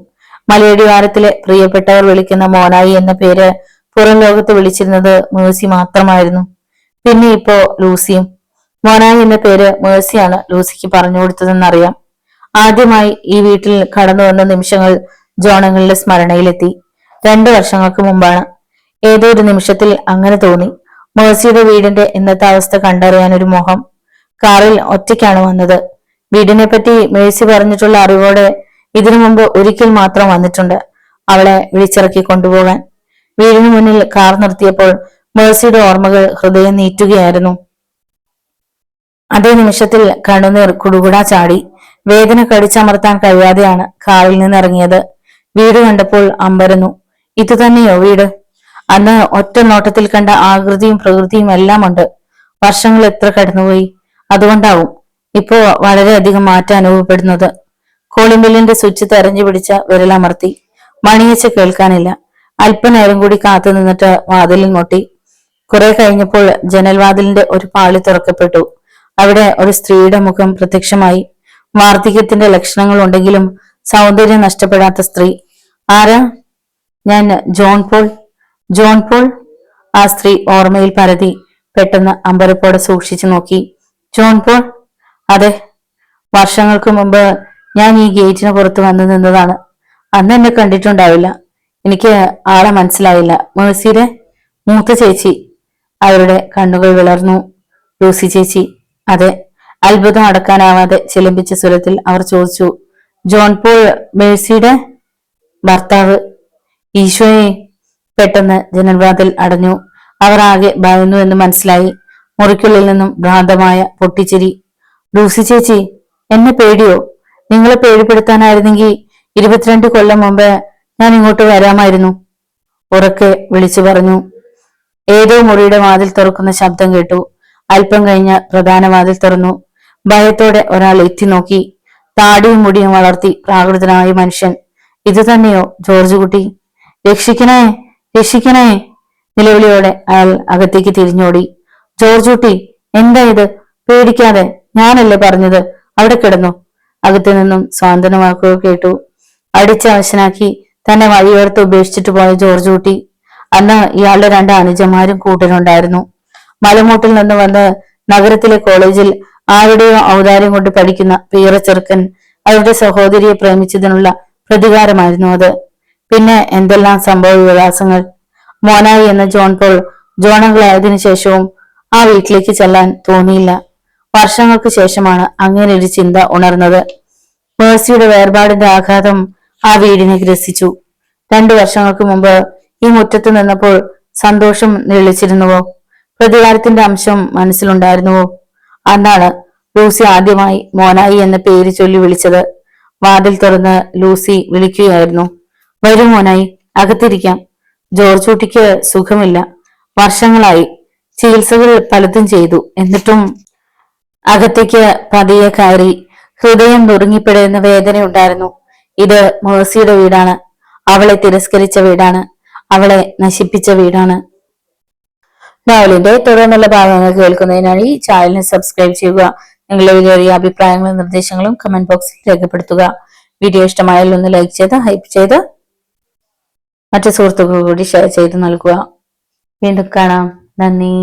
മലയടിവാരത്തിലെ പ്രിയപ്പെട്ടവർ വിളിക്കുന്ന മോനായി എന്ന പേര് പുറം ലോകത്ത് വിളിച്ചിരുന്നത് മേഴ്സി മാത്രമായിരുന്നു. പിന്നെ ഇപ്പോ ലൂസിയും. മോനായി എന്ന പേര് മേഴ്സിയാണ് ലൂസിക്ക് പറഞ്ഞു കൊടുത്തതെന്നറിയാം. ആദ്യമായി ഈ വീട്ടിൽ കടന്നു വന്ന നിമിഷങ്ങൾ ജോണങ്ങളുടെ സ്മരണയിലെത്തി. 2 വർഷങ്ങൾക്ക് മുമ്പാണ്. ഏതോ ഒരു നിമിഷത്തിൽ അങ്ങനെ തോന്നി. മേഴ്സിയുടെ വീടിന്റെ ഇന്നത്തെ അവസ്ഥ കണ്ടറിയാൻ ഒരു മോഹം. കാറിൽ ഒറ്റയ്ക്കാണ് വന്നത്. വീടിനെ പറ്റി മേഴ്സി പറഞ്ഞിട്ടുള്ള അറിവോടെ ഇതിനു മുമ്പ് ഒരിക്കൽ മാത്രം വന്നിട്ടുണ്ട്, അവളെ വിളിച്ചിറക്കി കൊണ്ടുപോകാൻ. വീടിന് മുന്നിൽ കാർ നിർത്തിയപ്പോൾ മേഴ്സിയുടെ ഓർമ്മകൾ ഹൃദയം നീറ്റുകയായിരുന്നു. അതേ നിമിഷത്തിൽ കണ്ണുനീർ കുടുകുടാ ചാടി. വേദന കടിച്ചമർത്താൻ കഴിയാതെയാണ് കാറിൽ നിന്നിറങ്ങിയത്. വീട് കണ്ടപ്പോൾ അമ്പരന്നു. ഇത് തന്നെയോ വീട്? അന്ന് ഒറ്റ നോട്ടത്തിൽ കണ്ട ആകൃതിയും പ്രകൃതിയും എല്ലാം ഉണ്ട്. വർഷങ്ങൾ എത്ര കടന്നുപോയി. അതുകൊണ്ടാവും ഇപ്പോ വളരെയധികം മാറ്റം അനുഭവപ്പെടുന്നത്. കോളിംഗ് ബെല്ലിന്റെ സ്വിച്ച് തെരഞ്ഞു പിടിച്ച വിരലമർത്തി. മണിയച്ച കേൾക്കാനില്ല. അല്പനേരം കൂടി കാത്തു നിന്നിട്ട് വാതിലിൽ മുട്ടി. കുറെ കഴിഞ്ഞപ്പോൾ ജനൽവാതിലിന്റെ ഒരു പാളി തുറക്കപ്പെട്ടു. അവിടെ ഒരു സ്ത്രീയുടെ മുഖം പ്രത്യക്ഷമായി. വാർദ്ധക്യത്തിന്റെ ലക്ഷണങ്ങൾ ഉണ്ടെങ്കിലും സൗന്ദര്യം നഷ്ടപ്പെടാത്ത സ്ത്രീ. ആരാ? ഞാൻ ജോൺ പോൾ. John Paul? ആ സ്ത്രീ ഓർമ്മയിൽ പരതി. പെട്ടെന്ന് അമ്പരപ്പോടെ സൂക്ഷിച്ചു നോക്കി. John Paul? അതെ, വർഷങ്ങൾക്ക് മുമ്പ് ഞാൻ ഈ ഗേറ്റിന് പുറത്ത് വന്നു നിന്നതാണ്. അന്ന് എന്നെ കണ്ടിട്ടുണ്ടാവില്ല. എനിക്ക് ആളെ മനസ്സിലായില്ല. മേഴ്സിയുടെ മൂത്ത ചേച്ചി. അവരുടെ കണ്ണുകൾ വിളർന്നു. ലൂസി ചേച്ചി? അതെ. അത്ഭുതം അടക്കാനാവാതെ ചിലമ്പിച്ച സ്വരത്തിൽ അവർ ചോദിച്ചു. ജോൺ പോൾ മേഴ്സിയുടെ ഭർത്താവ്? ഈശോയെ! പെട്ടെന്ന് ജനൽവാതിൽ അടഞ്ഞു. അവർ ആകെ ഭയന്നു എന്ന് മനസ്സിലായി. മുറിക്കുള്ളിൽ നിന്നും ഭ്രാന്തമായ പൊട്ടിച്ചിരി. ലൂസി ചേച്ചി, എന്നെ പേടിയോ? നിങ്ങളെ പേടിപ്പെടുത്താനായിരുന്നെങ്കിൽ 22 കൊല്ലം മുമ്പ് ഞാൻ ഇങ്ങോട്ട് വരാമായിരുന്നു, ഉറക്കെ വിളിച്ചു പറഞ്ഞു. ഏതോ മുറിയുടെ വാതിൽ തുറക്കുന്ന ശബ്ദം കേട്ടു. അല്പം കഴിഞ്ഞ് പ്രധാന വാതിൽ തുറന്നു. ഭയത്തോടെ ഒരാൾ എത്തി നോക്കി. താടിയും മുടിയും വളർത്തി പ്രാകൃതനായ മനുഷ്യൻ. ഇത് തന്നെയോ ജോർജ് കുട്ടി? രക്ഷിക്കണേ, രക്ഷിക്കണേ! നിലവിളിയോടെ അയാൾ അകത്തേക്ക് തിരിഞ്ഞോടി. ജോർജ് കുട്ടി, എന്താ ഇത്? പേടിക്കാതെ, ഞാനല്ലേ പറഞ്ഞത്, അവിടെ കിടന്നു. അകത്തു നിന്നും സാന്ത്വന വാക്കുകൾ കേട്ടു. അടിച്ചവശനാക്കി തന്നെ വഴിയോർത്ത് ഉപേക്ഷിച്ചിട്ട് പോയ ജോർജ് കുട്ടി. അന്ന് ഇയാളുടെ 2 അനുജന്മാരും കൂട്ടിനുണ്ടായിരുന്നു. മലമൂട്ടിൽ നിന്ന് വന്ന് നഗരത്തിലെ കോളേജിൽ ആരുടെയോ ഔദാര്യം കൊണ്ട് പഠിക്കുന്ന പീറച്ചെറുക്കൻ അവരുടെ സഹോദരിയെ പ്രേമിച്ചതിനുള്ള പ്രതികാരമായിരുന്നു അത്. പിന്നെ എന്തെല്ലാം സംഭവ വികാസങ്ങൾ. മോനായി എന്ന ജോൺ പോൾ ജോണങ്ങളായതിനു ശേഷവും ആ വീട്ടിലേക്ക് ചെല്ലാൻ തോന്നിയില്ല. വർഷങ്ങൾക്ക് ശേഷമാണ് അങ്ങനെ ഒരു ചിന്ത ഉണർന്നത്. മേഴ്സിയുടെ വേർപാടിന്റെ ആഘാതം ആ വീടിനെ ഗ്രസിച്ചു. 2 വർഷങ്ങൾക്ക് മുമ്പ് ഈ മുറ്റത്ത് നിന്നപ്പോൾ സന്തോഷം നിഴലിച്ചിരുന്നുവോ? പ്രതികാരത്തിന്റെ അംശം മനസ്സിലുണ്ടായിരുന്നുവോ? അന്നാണ് ലൂസി ആദ്യമായി മോനായി എന്ന പേര് ചൊല്ലി വിളിച്ചത്. വാതിൽ തുറന്ന് ലൂസി വിളിക്കുകയായിരുന്നു. വരൂ മോനായി, അകത്തിരിക്കാം. ജോർജ് കുട്ടിക്ക് സുഖമില്ല. വർഷങ്ങളായി ചികിത്സകൾ പലതും ചെയ്തു. എന്നിട്ടും അകത്തേക്ക് പതിയെ കയറി. ഹൃദയം നുറുങ്ങിപ്പിടയുന്ന വേദനയുണ്ടായിരുന്നു. ഇത് മേഴ്സിയുടെ വീടാണ്. അവളെ തിരസ്കരിച്ച വീടാണ്. അവളെ നശിപ്പിച്ച വീടാണ്. നോവലിന്റെ തുടർന്നുള്ള ഭാഗങ്ങൾ കേൾക്കുന്നതിനായി ഈ ചാനലിനെ സബ്സ്ക്രൈബ് ചെയ്യുക. നിങ്ങളുടെ വിലയേറിയ അഭിപ്രായങ്ങളും നിർദ്ദേശങ്ങളും കമന്റ് ബോക്സിൽ രേഖപ്പെടുത്തുക. വീഡിയോ ഇഷ്ടമായാൽ ഒന്ന് ലൈക്ക് ചെയ്ത് ഹൈപ്പ് ചെയ്ത് മറ്റു സുഹൃത്തുക്കൾ കൂടി ഷെയർ ചെയ്ത് നൽകുക. വീണ്ടും കാണാം. നന്ദി.